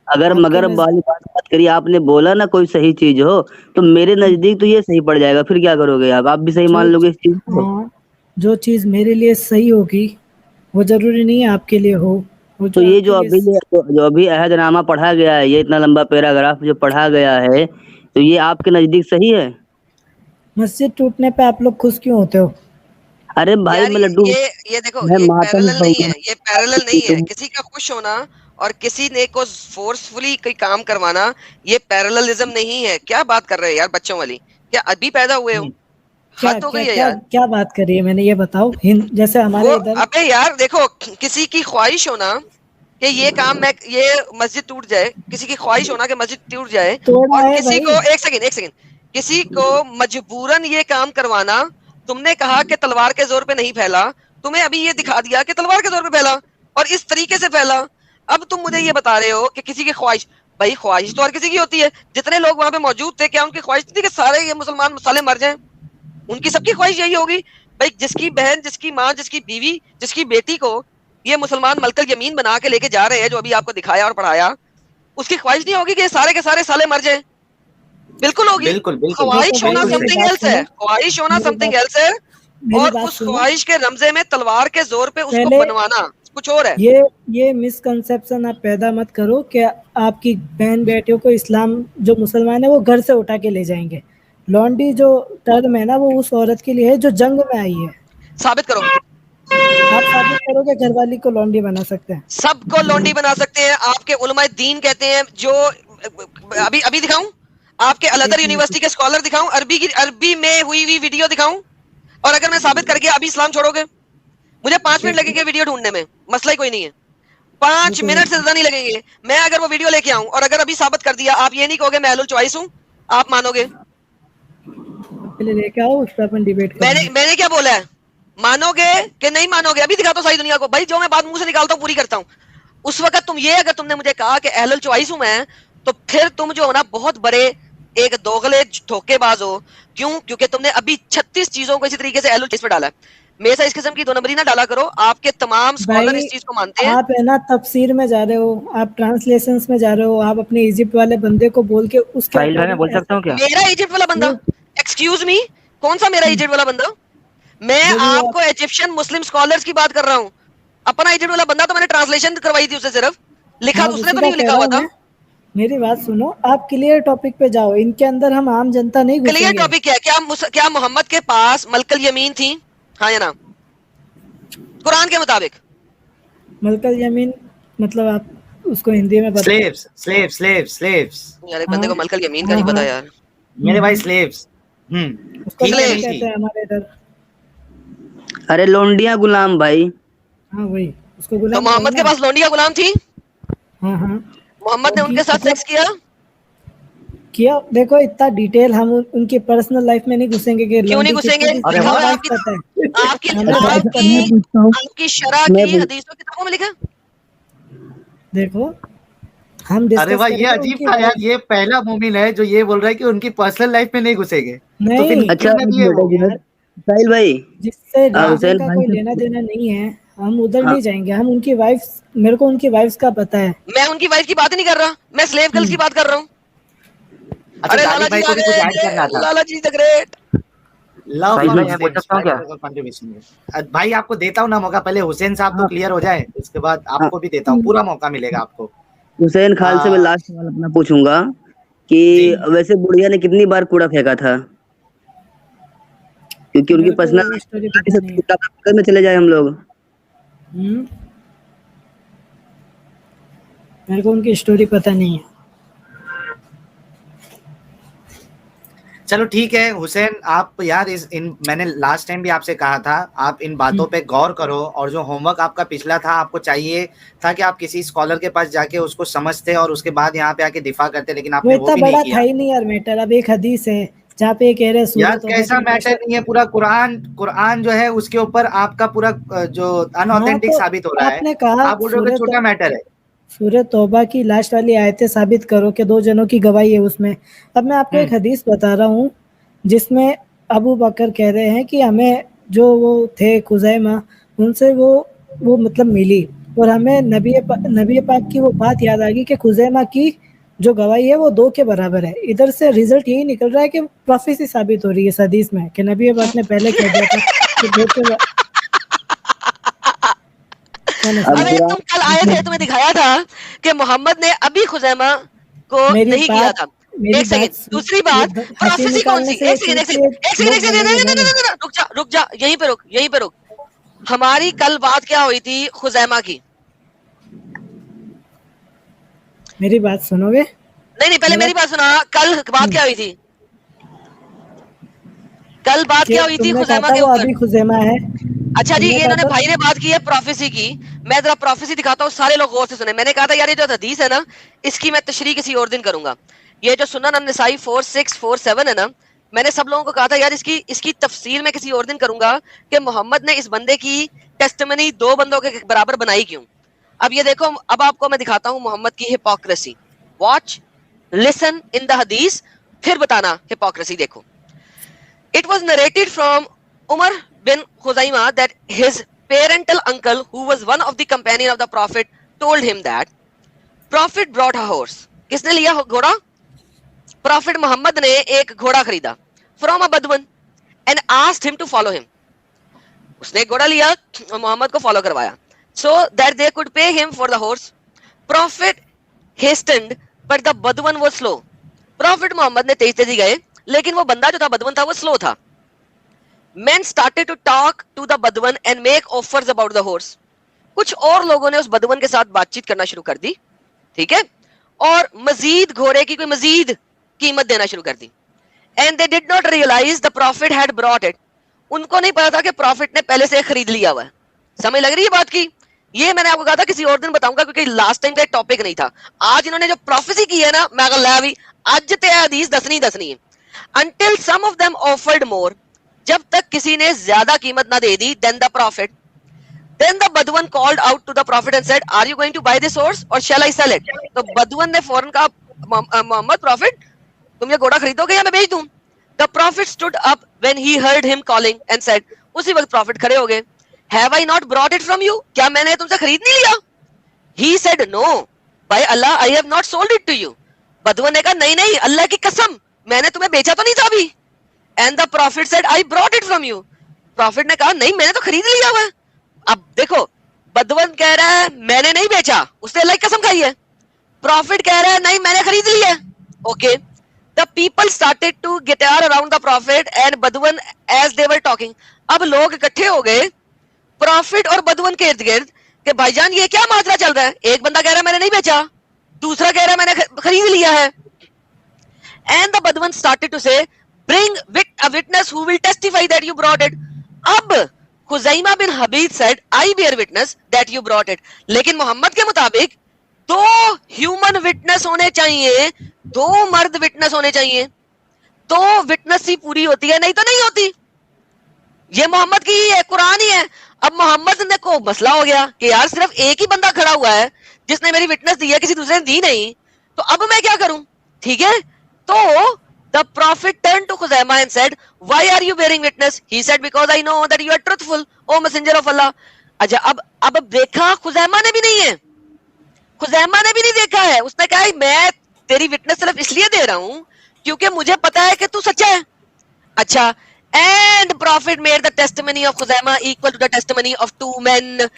S8: اگر مگر والی بات کری آپ نے، بولا نا کوئی صحیح چیز ہو تو میرے نزدیک تو یہ صحیح پڑ جائے گا، پھر کیا کرو گے آپ بھی صحیح مان لو گے اس چیز کو؟
S6: جو چیز میرے لیے صحیح ہوگی وہ ضروری نہیں ہے آپ کے لیے ہو۔
S8: تو یہ جو ابھی عہد نامہ پڑھا گیا ہے، یہ اتنا لمبا پیراگراف جو پڑھا گیا ہے، تو یہ آپ کے نزدیک صحیح ہے؟
S6: مسجد ٹوٹنے پہ آپ لوگ خوش کیوں ہوتے ہو؟
S8: ارے بھائی میں لڈو،
S11: یہ دیکھو یہ پیرالل نہیں ہے، یہ پیرالل نہیں ہے، کسی کا خوش ہونا اور کسی نے کو فورسفلی کوئی کام کروانا یہ پیراللزم نہیں ہے۔ کیا بات کر رہے ہیں یار بچوں والی، کیا ابھی پیدا ہوئے ہو؟ حد ہو گئی ہے یار۔
S6: کیا بات کر رہی ہے میں نے، یہ بتاؤ جیسے ہمارے ادھر
S11: ابے یار دیکھو کسی کی خواہش ہونا کہ یہ کام میں یہ مسجد ٹوٹ جائے، کسی کی خواہش ہونا کہ مسجد ٹوٹ جائے، اور کسی کو ایک سیکنڈ کسی کو مجبوراً یہ کام کروانا۔ تم نے کہا کہ تلوار کے زور پہ نہیں پھیلا، تمہیں ابھی یہ دکھا دیا کہ تلوار کے زور پہ پھیلا اور اس طریقے سے پھیلا۔ اب تم مجھے یہ بتا رہے ہو کہ کسی کی خواہش، بھائی خواہش تو ہر کسی کی ہوتی ہے۔ جتنے لوگ وہاں پہ موجود تھے کیا ان کی خواہش تھی کہ سارے یہ مسلمان مسالے مر جائیں؟ ان کی سب کی خواہش یہی ہوگی؟ بھائی جس کی بہن، جس کی ماں، جس کی بیوی، جس کی بیٹی کو یہ مسلمان ملکل یمین بنا کے لے کے جا رہے ہیں، جو ابھی آپ کو دکھایا اور پڑھایا، اس کی خواہش نہیں ہوگی کہ سارے کے سارے سالے مر جائیں؟ بالکل ہوگی. خواہش ہونا سم تھنگ ایلس ہے، خواہش ہونا سم تھنگ ایلس ہے، اور اس خواہش کے رمزے میں تلوار کے زور پہ اس کو بنوانا کچھ اور ہے.
S6: یہ مسکنسیپشن آپ پیدا مت کرو کہ آپ کی بہن بیٹیوں کو اسلام جو مسلمان ہے وہ گھر سے اٹھا کے لے جائیں گے. لونڈی جو ٹرم ہے نا وہ اس عورت کے لیے ہے جو جنگ میں آئی ہے.
S11: ثابت کرو.
S6: آپ ثابت کرو کہ گھر والی کو لونڈی بنا سکتے ہیں؟
S11: سب کو لونڈی بنا سکتے ہیں. آپ کے علماء دین کہتے ہیں، جو ابھی دکھاؤں آپ کے الازہر یونیورسٹی کے اسکالر دکھاؤں، عربی میں ہوئی ہوئی ویڈیو دکھاؤں، اور اگر میں ثابت کر کے ابھی اسلام چھوڑو گے؟ مجھے 5 منٹ لگیں گے ویڈیو ڈھونڈنے میں، مسئلہ ہی کوئی نہیں ہے. 5 منٹ سے زیادہ نہیں لگیں گے. میں اگر وہ ویڈیو لے کے آؤں اور اگر ابھی ثابت کر دیا، آپ یہ نہیں کہو گے میں اہل الچوائس ہوں، آپ مانو گے؟
S6: پہلے لے کے آؤ، اس پہ اپن ڈیبیٹ کریں گے.
S11: میں نے کیا بولا ہے؟ مانو گے کہ نہیں مانو گے؟ ابھی دکھاتا ہوں ساری دنیا کو. بھائی جو میں بات منہ سے نکالتا ہوں پوری کرتا ہوں. اس وقت اگر تم نے مجھے کہا کہ اہل الچوائس ہوں میں، تو پھر تم جو ہونا بہت بڑے ایک دوغلے دھوکے باز ہو. کیوں؟ کیونکہ تم نے ابھی 36 چیزوں کو اسی طریقے سے اہل الچوائس پہ ڈالا ہے. میرے ساتھ اس قسم کی 2 نمبری نہ ڈالا کرو. آپ کے تمام اسکالر اس چیز کو مانتے ہیں.
S6: آپ ہے نا تفسیر میں جا رہے ہو، آپ ٹرانسلیشنز میں جا رہے ہو، آپ اپنے ایجپٹ والے بندے کو بول کے اس کے
S1: میں بول سکتا ہوں کیا؟
S11: میرا ایجپٹ والا بندہ، ایکسکیوز می، کون سا میرا ایجپٹ والا بندہ؟ میں آپ کو ایجپشن مسلم اسکالرز کی بات کر رہا ہوں. اپنا ایجپٹ والا بندہ تو میں نے ٹرانسلیشن کروائی تھی اسے، صرف لکھا تو اس نے تو نہیں لکھا ہوا تھا.
S6: میری بات سنو، آپ کلیئر ٹاپک پہ جاؤ. ان کے اندر ہم عام جنتا نہیں گھسیں گے.
S11: کلیئر ٹاپک کیا ہے؟ کیا محمد کے پاس ملکل یمین تھی؟ ہاں یا نا؟ قرآن کے مطابق
S6: ملکل یمین مطلب آپ اس کو ہندی میں
S9: سلیوز
S11: یار ایک بندے کو ملکل یمین کا نہیں پتا یار.
S9: میرے بھائی سلیوز
S6: اس کو کہتے ہیں ہمارے ادھر.
S8: ارے لونڈیاں غلام بھائی.
S6: ہاں وہی اس کو
S11: تو
S6: غلام.
S11: محمد کے پاس لونڈیاں غلام تھی؟
S6: ہاں ہاں.
S11: محمد نے ان کے ساتھ سیکس کیا؟
S6: دیکھو اتنا ڈیٹیل ہم ان کی پرسنل لائف میں نہیں گھسیں گے.
S11: کیوں نہیں گھسیں گے؟ آپ کی شرع کی حدیثوں کتابوں میں لکھا.
S6: دیکھو ہم
S9: ارے بھائی یہ عجیب تھا یار. یہ پہلا مومن ہے جو یہ بول رہا ہے کہ ان کی پرسنل لائف میں نہیں گھسیں گے.
S8: اچھا ساحل بھائی،
S6: جس سے کا کوئی لینا دینا نہیں ہے، ہم ادھر نہیں جائیں گے. ہم ان کی وائف، میرے کو ان کی وائفز کا پتا ہے.
S11: میں ان کی وائف کی بات نہیں کر رہا، میں سلیو گرلز کی بات کر رہا ہوں. لالا جی دی گریٹ.
S9: بھائی آپ کو دیتا ہوں نا موقع. پہلے حسین صاحب تو کلیئر ہو جائے، اس کے بعد آپ کو بھی دیتا ہوں، پورا موقع ملے گا آپ کو.
S8: حسین خان سے میں لاسٹ سوال اپنا پوچھوں گا کہ ویسے بڑھیا نے کتنی بار کوڑا پھینکا تھا؟ کیونکہ ان کی پرسنل میں چلے جائے ہم لوگ.
S6: میرے کو ان کی اسٹوری پتہ نہیں ہے.
S9: چلو ٹھیک ہے حسین، آپ یار میں نے لاسٹ ٹائم بھی آپ سے کہا تھا آپ ان باتوں پہ غور کرو، اور جو ہوم ورک آپ کا پچھلا تھا آپ کو چاہیے تھا کہ آپ کسی اسکالر کے پاس جا کے اس کو سمجھتے اور اس کے بعد یہاں پہ آ کے دفاع کرتے، لیکن آپ نے وہ بھی نہیں کیا.
S6: تھا ہی نہیں یار میٹر. اب ایک حدیث ہے جہاں پہ کہہ رہے
S9: یار کیسا میٹر نہیں ہے، پورا قرآن جو ہے اس کے اوپر آپ کا پورا جو ان اوتھینٹک ثابت ہو رہا ہے. آپ بول رہے ہو کہ چھوٹا میٹر ہے.
S6: سورہ توبہ کی لاسٹ والی آیتیں ثابت کرو کہ 2 جنوں کی گواہی ہے اس میں. اب میں آپ کو ایک حدیث بتا رہا ہوں جس میں ابو بکر کہہ رہے ہیں کہ ہمیں جو وہ تھے خزیمہ، ان سے وہ مطلب ملی، اور ہمیں نبی پاک کی وہ بات یاد آ گئی کہ خزیمہ کی جو گواہی ہے وہ 2 کے برابر ہے. ادھر سے ریزلٹ یہی نکل رہا ہے کہ پروفیسی ثابت ہو رہی ہے اس حدیث میں کہ نبی پاک نے پہلے کہہ دیا تھا کہ 2 کے
S11: ارے تم کل آئے تھے، تمہیں دکھایا تھا کہ محمد نے ابھی خزیمہ کو نہیں کیا تھا. ایک سیکنڈ. دوسری بات پروفیسی کون سی؟ ایک سیکنڈ رک جا یہیں پہ رک. ہماری کل بات کیا ہوئی تھی خزیمہ کی؟
S6: میری بات سنو گے؟
S11: نہیں پہلے میری بات سنا. کل بات کیا ہوئی تھی؟ خزیمہ کے اوپر.
S6: خزیمہ ہے.
S11: اچھا جی، انہوں نے بھائی نے بات کی ہے پروفیسی کی. میں ذرا پروفیسی دکھاتا ہوں، سارے لوگ غور سے سنیں. میں نے کہا تھا یار یہ جو حدیث ہے نا اس کی میں تشریح کسی اور دن کروں گا. یہ جو سنن النسائی 4647 ہے نا، میں نے سب لوگوں کو کہا تھا یار اس کی تفصیل میں کسی اور دن کروں گا کہ محمد نے اس بندے کی ٹیسٹمنی 2 بندوں کے برابر بنائی کیوں. اب یہ دیکھو، اب آپ کو میں دکھاتا ہوں محمد کی ہپوکریسی. واچ لسن ان دا حدیث، پھر بتانا ہپوکریسی. دیکھو، it was narrated from Umar bin Khuzaimah that his parental uncle, who was one of the companion of the Prophet, told him that Prophet brought a horse. किसने लिया घोड़ा? Prophet Muhammad ने एक घोड़ा खरीदा from a Badwan and asked him to follow him. उसने एक घोड़ा लिया और मोहम्मद को फॉलो करवाया so that they could pay him for the horse. Prophet hastened but the Badwan was slow. Prophet Muhammad ने तेजी गए लेकिन वो बंदा जो था बदवन था वो स्लो था. Men started to talk to the Badwan and make offers about the horse. कुछ और लोगों ने उस बदवन के साथ बातचीत करना शुरू कर दी, ठीक है, और मजीद घोड़े की कोई मजीद कीमत देना शुरू कर दी. And they did not realize the Prophet had brought it. उनको नहीं पता था कि Prophet ने पहले से खरीद लिया हुआ है. समझ लग रही है बात की? ये मैंने आपको कहा था किसी और दिन बताऊंगा क्योंकि लास्ट टाइम का एक टॉपिक नहीं था. आज इन्होंने जो प्रोफेसी की है ना, मैं अगर भी आज ते हदीस दसनी है. Until some of them offered more, जब तक किसी ने ज्यादा कीमत ना दे दी, then the Prophet, then the Badwan called out to the Prophet and said, are you going to buy this horse or shall I sell it? तो बदवन ने फौरन कहा, मोहम्मद Prophet, तुम ये घोड़ा खरीदोगे या मैं बेच दूं? The Prophet stood up when he heard him calling and said, उसी वक्त Prophet खड़े हो गए, have I not brought it from you? क्या मैंने तुमसे खरीद नहीं लिया? He said, no, by Allah, I have not sold it to you. बदवन ने कहा, नहीं अल्लाह की कसम, मैंने तुम्हें बेचा तो नहीं था अभी. And the Prophet said, I brought it from you. Prophet ने कहा, नहीं मैंने तो खरीद लिया हुआ है. अब देखो, बदवन कह रहा है मैंने नहीं बेचा, उसने अल्लाह की कसम खाई है. Prophet कह रहा है नहीं मैंने खरीद लिया है. Okay. The people started to gather around the Prophet and Badwan as they were talking. अब लोग इकट्ठे हो गए Prophet और बदवन के इर्द गिर्द कि भाईजान ये क्या माजरा चल रहा है. एक बंदा कह रहा है मैंने नहीं बेचा, दूसरा कह रहा है मैंने खरीद लिया है. And the Badwan started to say, bring a witness who will testify that you brought it. अब Khuzaimah bin Habib said, I bear witness that you brought it. लेकिन मोहम्मद के मुताबिक 2 ह्यूमन विटनेस होने चाहिए, 2 मर्द विटनेस होने चाहिए, तो विटनेस ही पूरी होती है, नहीं तो नहीं होती. ये मोहम्मद की ही है, कुरान ही है. अब मोहम्मद ने को मसला हो गया कि यार सिर्फ एक ही बंदा खड़ा हुआ है जिसने मेरी विटनेस दी है, किसी दूसरे ने दी नहीं, तो अब मैं क्या करूं? ठीक है, तो the Prophet turned to Khuzaimah and said, why are you bearing witness? He said, because I know that you are truthful, O Messenger of Allah. अच्छा, अब देखा खुजैमा ने भी नहीं है, खुजैमा ने भी नहीं देखा है. उसने कहा मैं तेरी विटनेस सिर्फ इसलिए दे रहा हूं क्योंकि मुझे पता है कि तू सच्चा है. अच्छा, and Prophet made the testimony of Khuzaimah equal to the testimony of 2 men.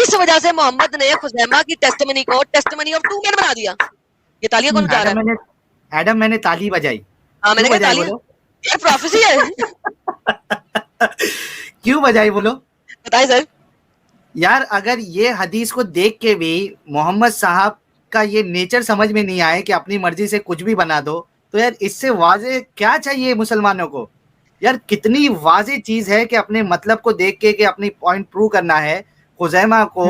S11: इस वजह से मोहम्मद ने खुजैमा की टेस्टिमनी को टेस्टिमनी ऑफ 2 men बना दिया. ये तालियां कौन बजा रहा है?
S9: एडम मैंने ताली बजाई.
S11: हाँ मैंने कहा ताली, ये प्रोफेसी है.
S9: क्यों बजाई बोलो?
S11: बताइए सर.
S9: यार अगर ये हदीस को देख के भी मोहम्मद साहब का ये नेचर समझ में नहीं आए कि अपनी मर्जी से कुछ भी बना दो, तो यार इससे वाजे क्या चाहिए मुसलमानों को? यार कितनी वाजे चीज है कि अपने मतलब को देख के कि अपनी पॉइंट प्रूव करना है. खुजैमा को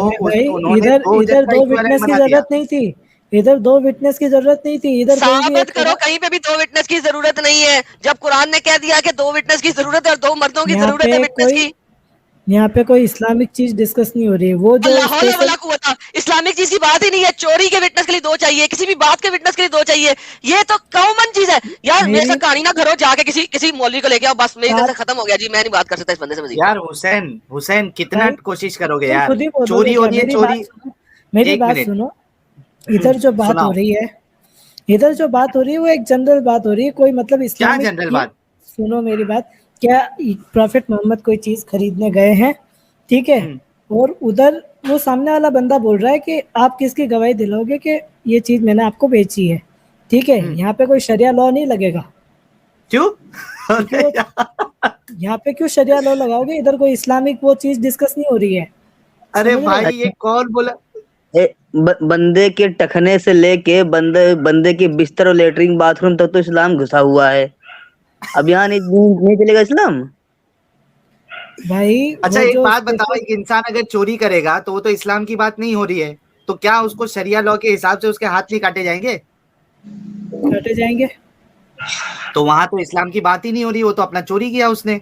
S6: इधर 2 विटनेस की जरूरत नहीं थी, इधर 2 विटनेस की जरूरत नहीं थी. इधर
S11: साबित करो कहीं पे भी 2 विटनेस की जरूरत नहीं है, जब कुरान ने कह दिया कि 2 विटनेस की जरूरत है और 2 मर्दों की जरूरत है विटनेस की.
S6: यहाँ पे कोई इस्लामिक चीज डिस्कस नहीं हो रही है. वो जो
S11: इस्लामिक चीज की बात ही नहीं है. चोरी के विटनेस के लिए 2 चाहिए, किसी भी बात के विटनेस के लिए 2 चाहिए, ये तो कॉमन चीज है. यार मेरे साथ कहानी ना करो, जाके किसी मौलवी को लेके आओ, बस मेरे से खत्म हो गया जी, मैं नहीं बात कर सकता इस बंदे से.
S9: यार हुसैन कितना कोशिश करोगे यार, चोरी हो रही है, चोरी.
S6: मेरी बात सुनो, इधर जो बात हो रही है, वो एक जनरल बात हो रही है. कोई मतलब इस्लामिक
S9: क्या जनरल बात?
S6: सुनो मेरी बात. क्या प्रॉफिट मोहम्मद कोई चीज खरीदने गए हैं, ठीक है, और उधर वो सामने वाला बंदा बोल रहा है कि आप किसकी गवाही दिलाओगे कि ये चीज मैंने आपको बेची है, ठीक है. यहाँ पे कोई शरिया लॉ नहीं लगेगा.
S9: क्यों?
S6: यहाँ पे क्यों शरिया लॉ लगाओगे? इधर कोई इस्लामिक वो चीज डिस्कस नहीं हो रही है.
S9: अरे भाई ये कौन बोला?
S8: बंदे के टखने से लेके बंदे के बिस्तर और लेटरिन बाथरूम तक तो इस्लाम घुसा हुआ है. अब यहाँ नहीं चलेगा इस्लाम
S6: भाई.
S9: अच्छा एक बात बताओ, एक इंसान अगर चोरी करेगा तो वो तो इस्लाम की बात नहीं हो रही है, तो क्या उसको शरिया लॉ के हिसाब से उसके हाथ नहीं काटे जाएंगे?
S6: काटे जाएंगे.
S9: तो वहां तो इस्लाम की बात ही नहीं हो रही, वो तो अपना चोरी किया उसने.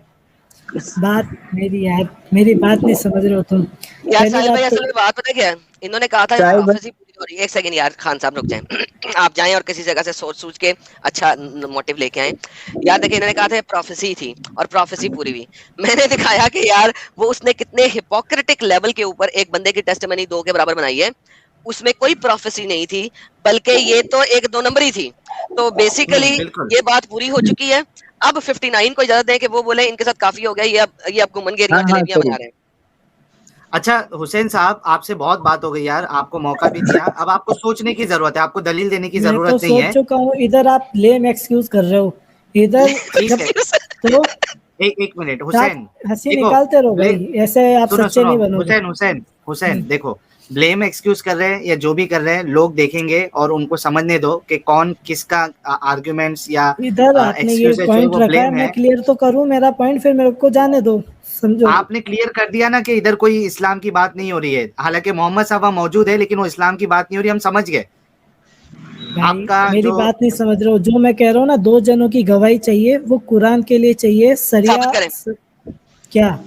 S6: बात मेरी बात नहीं समझ रहे हो तुम।
S11: यार
S6: पहली
S11: साहिल भाई
S6: बात
S11: असल
S6: तो
S11: में बात पता है क्या है? इन्होंने कहा था prophecy पूरी हो रही है। एक सेकंड यार, खान साहब रुक जाएं। आप जाएं और किसी जगह से सोच सूझ के अच्छा मोटिव लेके आए। यार देखिए, इन्होंने कहा था प्रोफेसी थी और प्रोफेसी पूरी हुई। मैंने दिखाया कि यार वो उसने कितने हिपोक्रेटिक लेवल के ऊपर एक बंदे की टेस्टिमनी 2 के बराबर बनाई है। उसमें कोई प्रोफेसी नहीं थी, बल्कि ये तो एक 2 नंबर ही थी। तो बेसिकली ये बात पूरी हो चुकी है। अब 59 को इजाजत दें कि वो बोले इनके साथ काफी हो गया, ये अब गुमनगिरी और जलेबियां बना रहे हैं।
S9: अच्छा हुसैन साहब, आपसे बहुत बात हो गई यार, आपको मौका भी दिया, अब आपको सोचने की जरूरत है, आपको दलील देने की
S6: मैं तो
S9: जरूरत नहीं है।
S6: सोच चुका हूँ, इधर आप लेम एक्सक्यूज कर रहे हो, इधर
S9: ठीक है।
S6: तो
S9: एक मिनट हुसैन,
S6: हंसी निकालते रहो भाई, ऐसे आप
S9: सुनो
S6: सच्चे नहीं बनोगे।
S9: हुसैन देखो, ब्लेम एक्सक्यूज कर रहे हैं या जो भी कर रहे हैं, लोग देखेंगे और उनको समझने दो कि कौन किसका आर्गुमेंट्स या
S6: इधर आपने ये पॉइंट रखा है, मैं क्लियर तो करूं मेरा पॉइंट, फिर मेरे को जाने दो, समझो।
S9: आपने क्लियर कर दिया ना कि इधर कोई इस्लाम की बात नहीं हो रही है, हालांकि मोहम्मद साहब मौजूद है लेकिन वो इस्लाम की बात नहीं हो रही, हम समझ गए।
S6: आपका मेरी बात नहीं समझ रहे हो, जो मैं कह रहा हूँ ना, 2 जनों की गवाही चाहिए, वो कुरान के लिए चाहिए, सरिया क्या?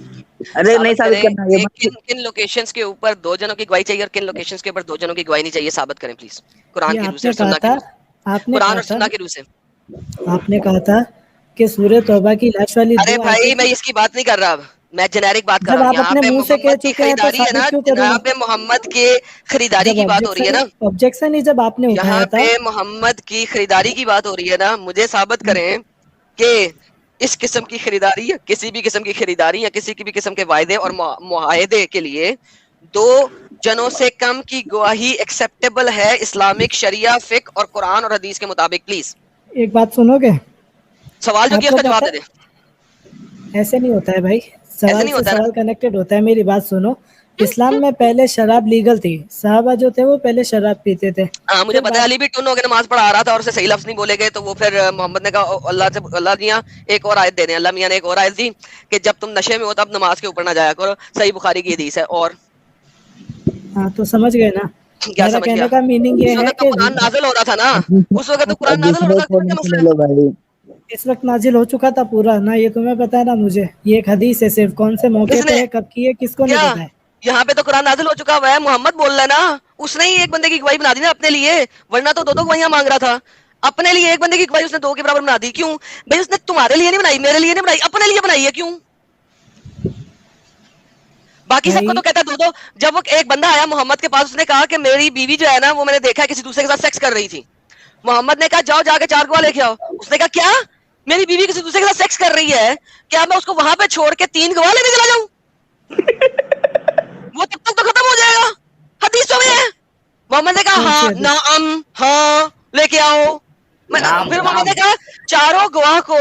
S8: अरे नहीं साबित करना, ये
S11: किन लोकेशंस के ऊपर 2 जनों की गवाही चाहिए और किन लोकेशंस के ऊपर 2 जनों की गवाही नहीं चाहिए, साबित करें प्लीज। कुरान की रूह से, सुन्नह की रूह से, कुरान और सुन्नह की रूह से।
S6: आपने कहा था कि सूरह तौबा की लास्ट वाली।
S11: अरे भाई मैं इसकी बात नहीं कर रहा, अब मैं जेनेरिक बात कर रहा हूँ। यहाँ पे मोहम्मद की खरीदारी है ना, यहाँ पे मोहम्मद के खरीदारी की बात हो रही है ना।
S6: ऑब्जेक्शन ही जब आपने उठाया था,
S11: यहाँ पे मोहम्मद की खरीदारी की बात हो रही है ना, मुझे साबित करें कि इस किस्म की खरीदारी या किसी भी किस्म की खरीदारी या किसी की भी किस्म के वायदे और मुआहदे के लिए 2 जनों से कम की गवाही एक्सेप्टेबल है इस्लामिक शरिया, फिक और कुरान और हदीस के मुताबिक। प्लीज
S6: एक बात सुनोगे,
S11: सवाल जो किया उसका जवाब दे दे।
S6: ऐसे नहीं होता है भाई, सवाल से सवाल कनेक्टेड होता है। मेरी बात सुनो, इस्लाम में पहले शराब लीगल थी, साहबा जो थे वो पहले शराब पीते थे।
S11: हाँ मुझे पता है, अली भी टुन होकर नमाज पढ़ा रहा था और उसे सही लफ्ज नहीं बोले गए, तो वो फिर मोहम्मद ने कहा अल्लाह मियां एक और आयत दे दें। अल्लाह मियां ने एक और आयत दी कि जब तुम नशे में हो तब नमाज के ऊपर ना जाया करो, सही बुखारी की हदीस है। और
S6: हाँ तो समझ गए ना,
S11: क्या समझ गया?
S6: का मीनिंग ये है कि
S11: कुरान नाज़िल हो रहा था ना, उस वक्त तो कुरान नाज़िल हो रहा था, क्या मसला है?
S6: इस वक्त नाजिल हो चुका था पूरा ना, ये तुम्हें पता है ना मुझे, ये एक हदीस है, सिर्फ कौन से मौके पे है, कब की है, किसको नहीं पता है।
S11: यहाँ पे तो कुरान नाज़िल हो चुका हुआ है, मोहम्मद बोल रहा है ना, उसने ही एक बंदे की गवाही बना दी ना अपने लिए, वरना तो 2 गवाहियां मांग रहा था। अपने लिए एक बंदे की गवाही उसने 2 के बराबर बना दी। क्यों भाई? उसने तुम्हारे लिए नहीं बनाई, मेरे लिए नहीं बनाई, अपने लिए बनाई है। क्यों? बाकी सबको तो कहता है 2-2। जब वो एक बंदा आया मोहम्मद के पास, उसने कहा कि मेरी बीवी जो है ना, वो मैंने देखा किसी दूसरे के साथ सेक्स कर रही थी। मोहम्मद ने कहा जाओ जाके 4 गवाह लेके आओ। उसने कहा क्या, मेरी बीवी किसी दूसरे के साथ सेक्स कर रही है, क्या मैं उसको वहां पे छोड़ के 3 गवाह लेने चला जाऊं? वो तब तक तो खत्म हो जाएगा, हदीसों में है। मोहम्मद ने कहा हाँ नाम, हाँ लेके आओ। फिर मोहम्मद ने कहा 4 गवाह को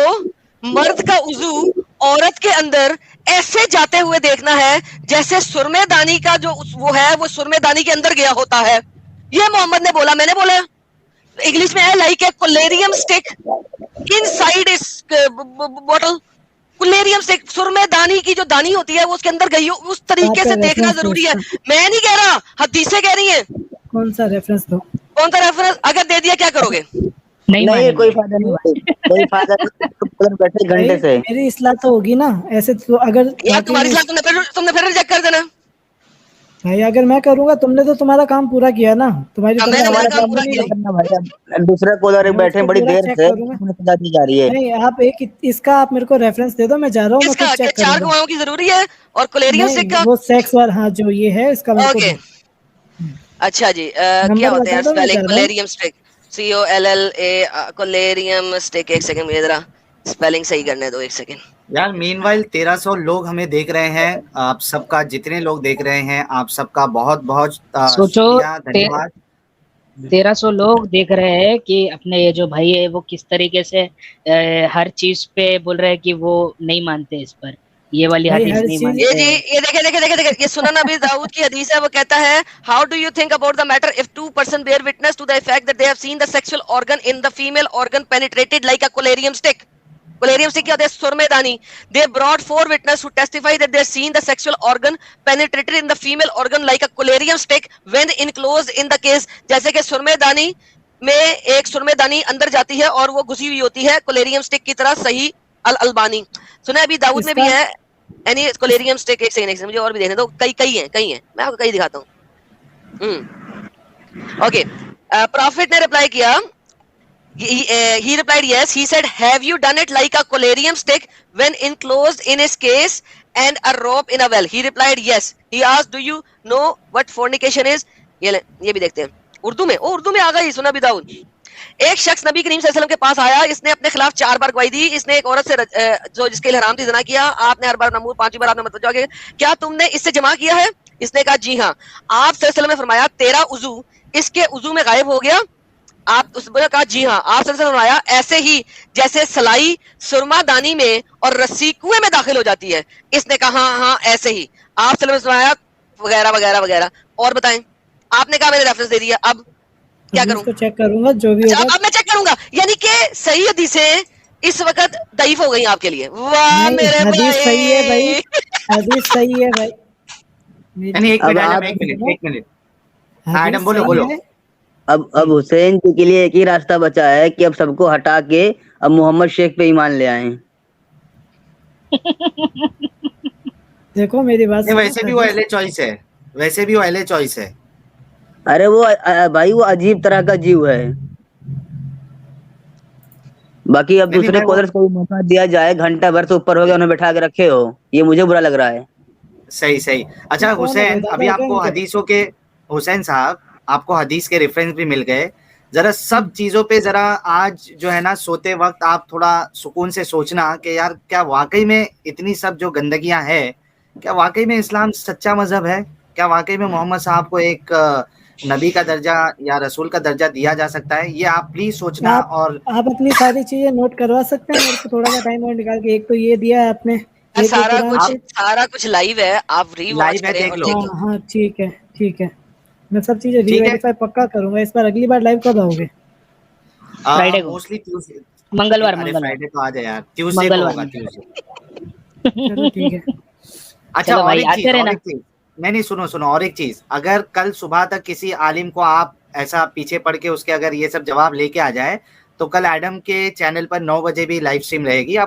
S11: मर्द का उजू औरत के अंदर ऐसे जाते हुए देखना है जैसे सुरमेदानी का जो वो है, वो सुरमेदानी के अंदर गया होता है। ये मोहम्मद ने बोला, मैंने बोला। इंग्लिश में है लाइक ए कोलेरियम स्टिक इनसाइड इस बॉटल। कोलेरियम स्टिक, सुरमेदानी की जो दानी होती है वो उसके अंदर गई हो, उस तरीके से देखना जरूरी है। मैं नहीं कह रहा, हदीसें कह रही हैं।
S6: कौन सा रेफरेंस दो?
S11: कौन सा रेफरेंस? अगर दे दिया क्या करोगे?
S8: नहीं कोई फायदा नहीं भाई, कोई फायदा नहीं, बैठे घंटे से।
S6: मेरी इस्लाह तो होगी ना ऐसे, तो अगर
S11: यार तुम्हारी इस्लाह तुमने फिर रिजेक्ट कर देना
S6: भाई। अगर मैं करूंगा, तुमने तो तुम्हारा काम पूरा किया ना, तुम्हारी
S8: हमारा काम पूरा करना भाई। दूसरा कॉलर बैठे बड़ी देर से सजा दी जा रही है।
S6: नहीं आप एक इसका आप मेरे को रेफरेंस दे दो, मैं जा रहा हूँ, मैं चेक करूंगा।
S11: 4 गवाहों की जरूरी है और कोलेरियम स्टिक का
S6: वो सेक्स वाला, हाँ जो ये है इसका।
S11: ओके अच्छा जी, क्या होते हैं spelling collyrium stick? COLLA collyrium stick. एक सेकंड मुझे जरा स्पेलिंग सही करने दो, एक सेकंड
S9: यार। मीनवाइल 1300 लोग हमें देख रहे हैं, आप सबका जितने लोग देख रहे हैं आप सबका बहुत बहुत
S10: सोचो,
S9: धन्यवाद।
S10: 1300 लोग देख रहे हैं कि अपने ये जो भाई है वो किस तरीके से हर चीज पे बोल रहे हैं कि वो नहीं मानते इस पर, ये वाली हदीस नहीं मानते।
S11: ये देखे ये सुनन नबी दाऊद की हदीस है। वो कहता है how do you think about the matter if 2 person bear witness to the effect that they have seen the sexual organ in the female organ penetrated like a collyrium stick. Collyrium stick क्या होता है? सुरमेदानी। They brought 4 witnesses who testify that they seen the sexual organ penetrated in the female organ like a collyrium stick when enclosed in the case। जैसे कि सुरमेदानी में एक सुरमेदानी अंदर जाती है और वो घुसी हुई होती है कोलेरियम स्टिक की तरह। सही अल-अल्बानी। सुना अभी दाऊद में भी है, एनी कोलेरियम स्टिक, एक सेकंड मुझे और भी देखने दो, कई हैं, मैं आपको कई दिखाता हूँ. ओके, प्रॉफिट ने रिप्लाई किया, he replied yes. He said, have you done it like a collyrium stick when enclosed in his case and a rope in a well? He replied yes. He asked, do you know what fornication is? ये भी देखते हैं उर्दू में. उर्दू में आ गई, सुना भी दाऊद. एक शख्स नबी करीम सल्लल्लाहु अलैहि वसल्लम के पास आया, इसने अपने खिलाफ 4 बार गवाही दी. इसने एक औरत से जो जिसके लिए हराम थी ज़िना किया. आपने हर बार नमूद, 5वीं बार आपने मतवज्जो किया, क्या तुमने इससे जमा किया है? इसने कहा जी हाँ. आप सल्लल्लाहु अलैहि वसल्लम ने फरमाया तेरा उजू इसके उजू में गायब हो गया? आप उसने कहा जी हाँ. आप सल्लल्लाहु अलैहि वसल्लम ने फरमाया ऐसे ही जैसे सलाई सुरमा दानी में और रस्सी कुएं में दाखिल हो जाती है. इसने कहा हाँ ऐसे ही. आप सल्लल्लाहु अलैहि वसल्लम ने फरमाया वगैरह वगैरह वगैरह. और बताएं, आपने कहा मैंने रेफरेंस दे दिया, अब क्या करूं?
S6: इसको चेक करूंगा जो भी होगा.
S11: अब मैं चेक करूंगा. यानी कि सही हदीसें इस वक्त दईफ हो गई आपके लिए. वाह मेरे
S6: हदीस सही है भाई, हदीस सही है भाई.
S9: नहीं, एक मिनट एडम बोलो.
S8: अब हुसैन जी के लिए एक ही रास्ता बचा है कि अब सबको हटा के अब मोहम्मद शेख पे ईमान ले आए.
S6: देखो मेरी बात,
S9: वैसे भी वो अहले चॉइस है.
S8: अरे वो भाई वो अजीब तरह का जीव है. बाकी अब दूसरे कॉलर्स को मौका दिया जाए, घंटा भर से ऊपर हो गया उन्हें बैठा के रखे हो, ये मुझे बुरा लग रहा है.
S9: सही. अच्छा हुसैन, अभी आपको हदीसों के, हुसैन साहब आपको हदीस के रेफरेंस भी मिल गए. जरा सब चीजों पे जरा आज जो है ना सोते वक्त आप थोड़ा सुकून से सोचना कि यार क्या वाकई में इतनी सब जो गंदगियां है, क्या वाकई में इस्लाम सच्चा मजहब है? क्या वाकई में मोहम्मद साहब को एक नबी का दर्जा या रसूल का दर्जा दिया जा सकता है? ये आप प्लीज सोचना. और
S6: आप अपनी सारी चीजें नोट करवा सकते हैं मेरे को थोड़ा सा टाइम और निकाल के. एक तो ये दिया है आपने,
S11: सारा कुछ लाइव है, आप रीवॉच करें.
S6: हाँ ठीक है. मैं सब चीजें रीवेरीफाई पक्का करूंगा. इस बार अगली बार लाइव कब आओगे?
S10: फ्राइडे को,
S9: मोस्टली ट्यूसडे,
S10: मंगलवार.
S9: फ्राइडे को आ जाए यार, ट्यूसडे को होगा.
S6: चलो ठीक है.
S9: अच्छा और एक चीज, नहीं सुनो और एक चीज, अगर कल सुबह तक किसी आलिम को आप ऐसा पीछे पड़ के उसके अगर ये सब जवाब लेके आ जाए तो कल एडम के चैनल पर 9 बजे भी लाइव स्ट्रीम रहेगी. आप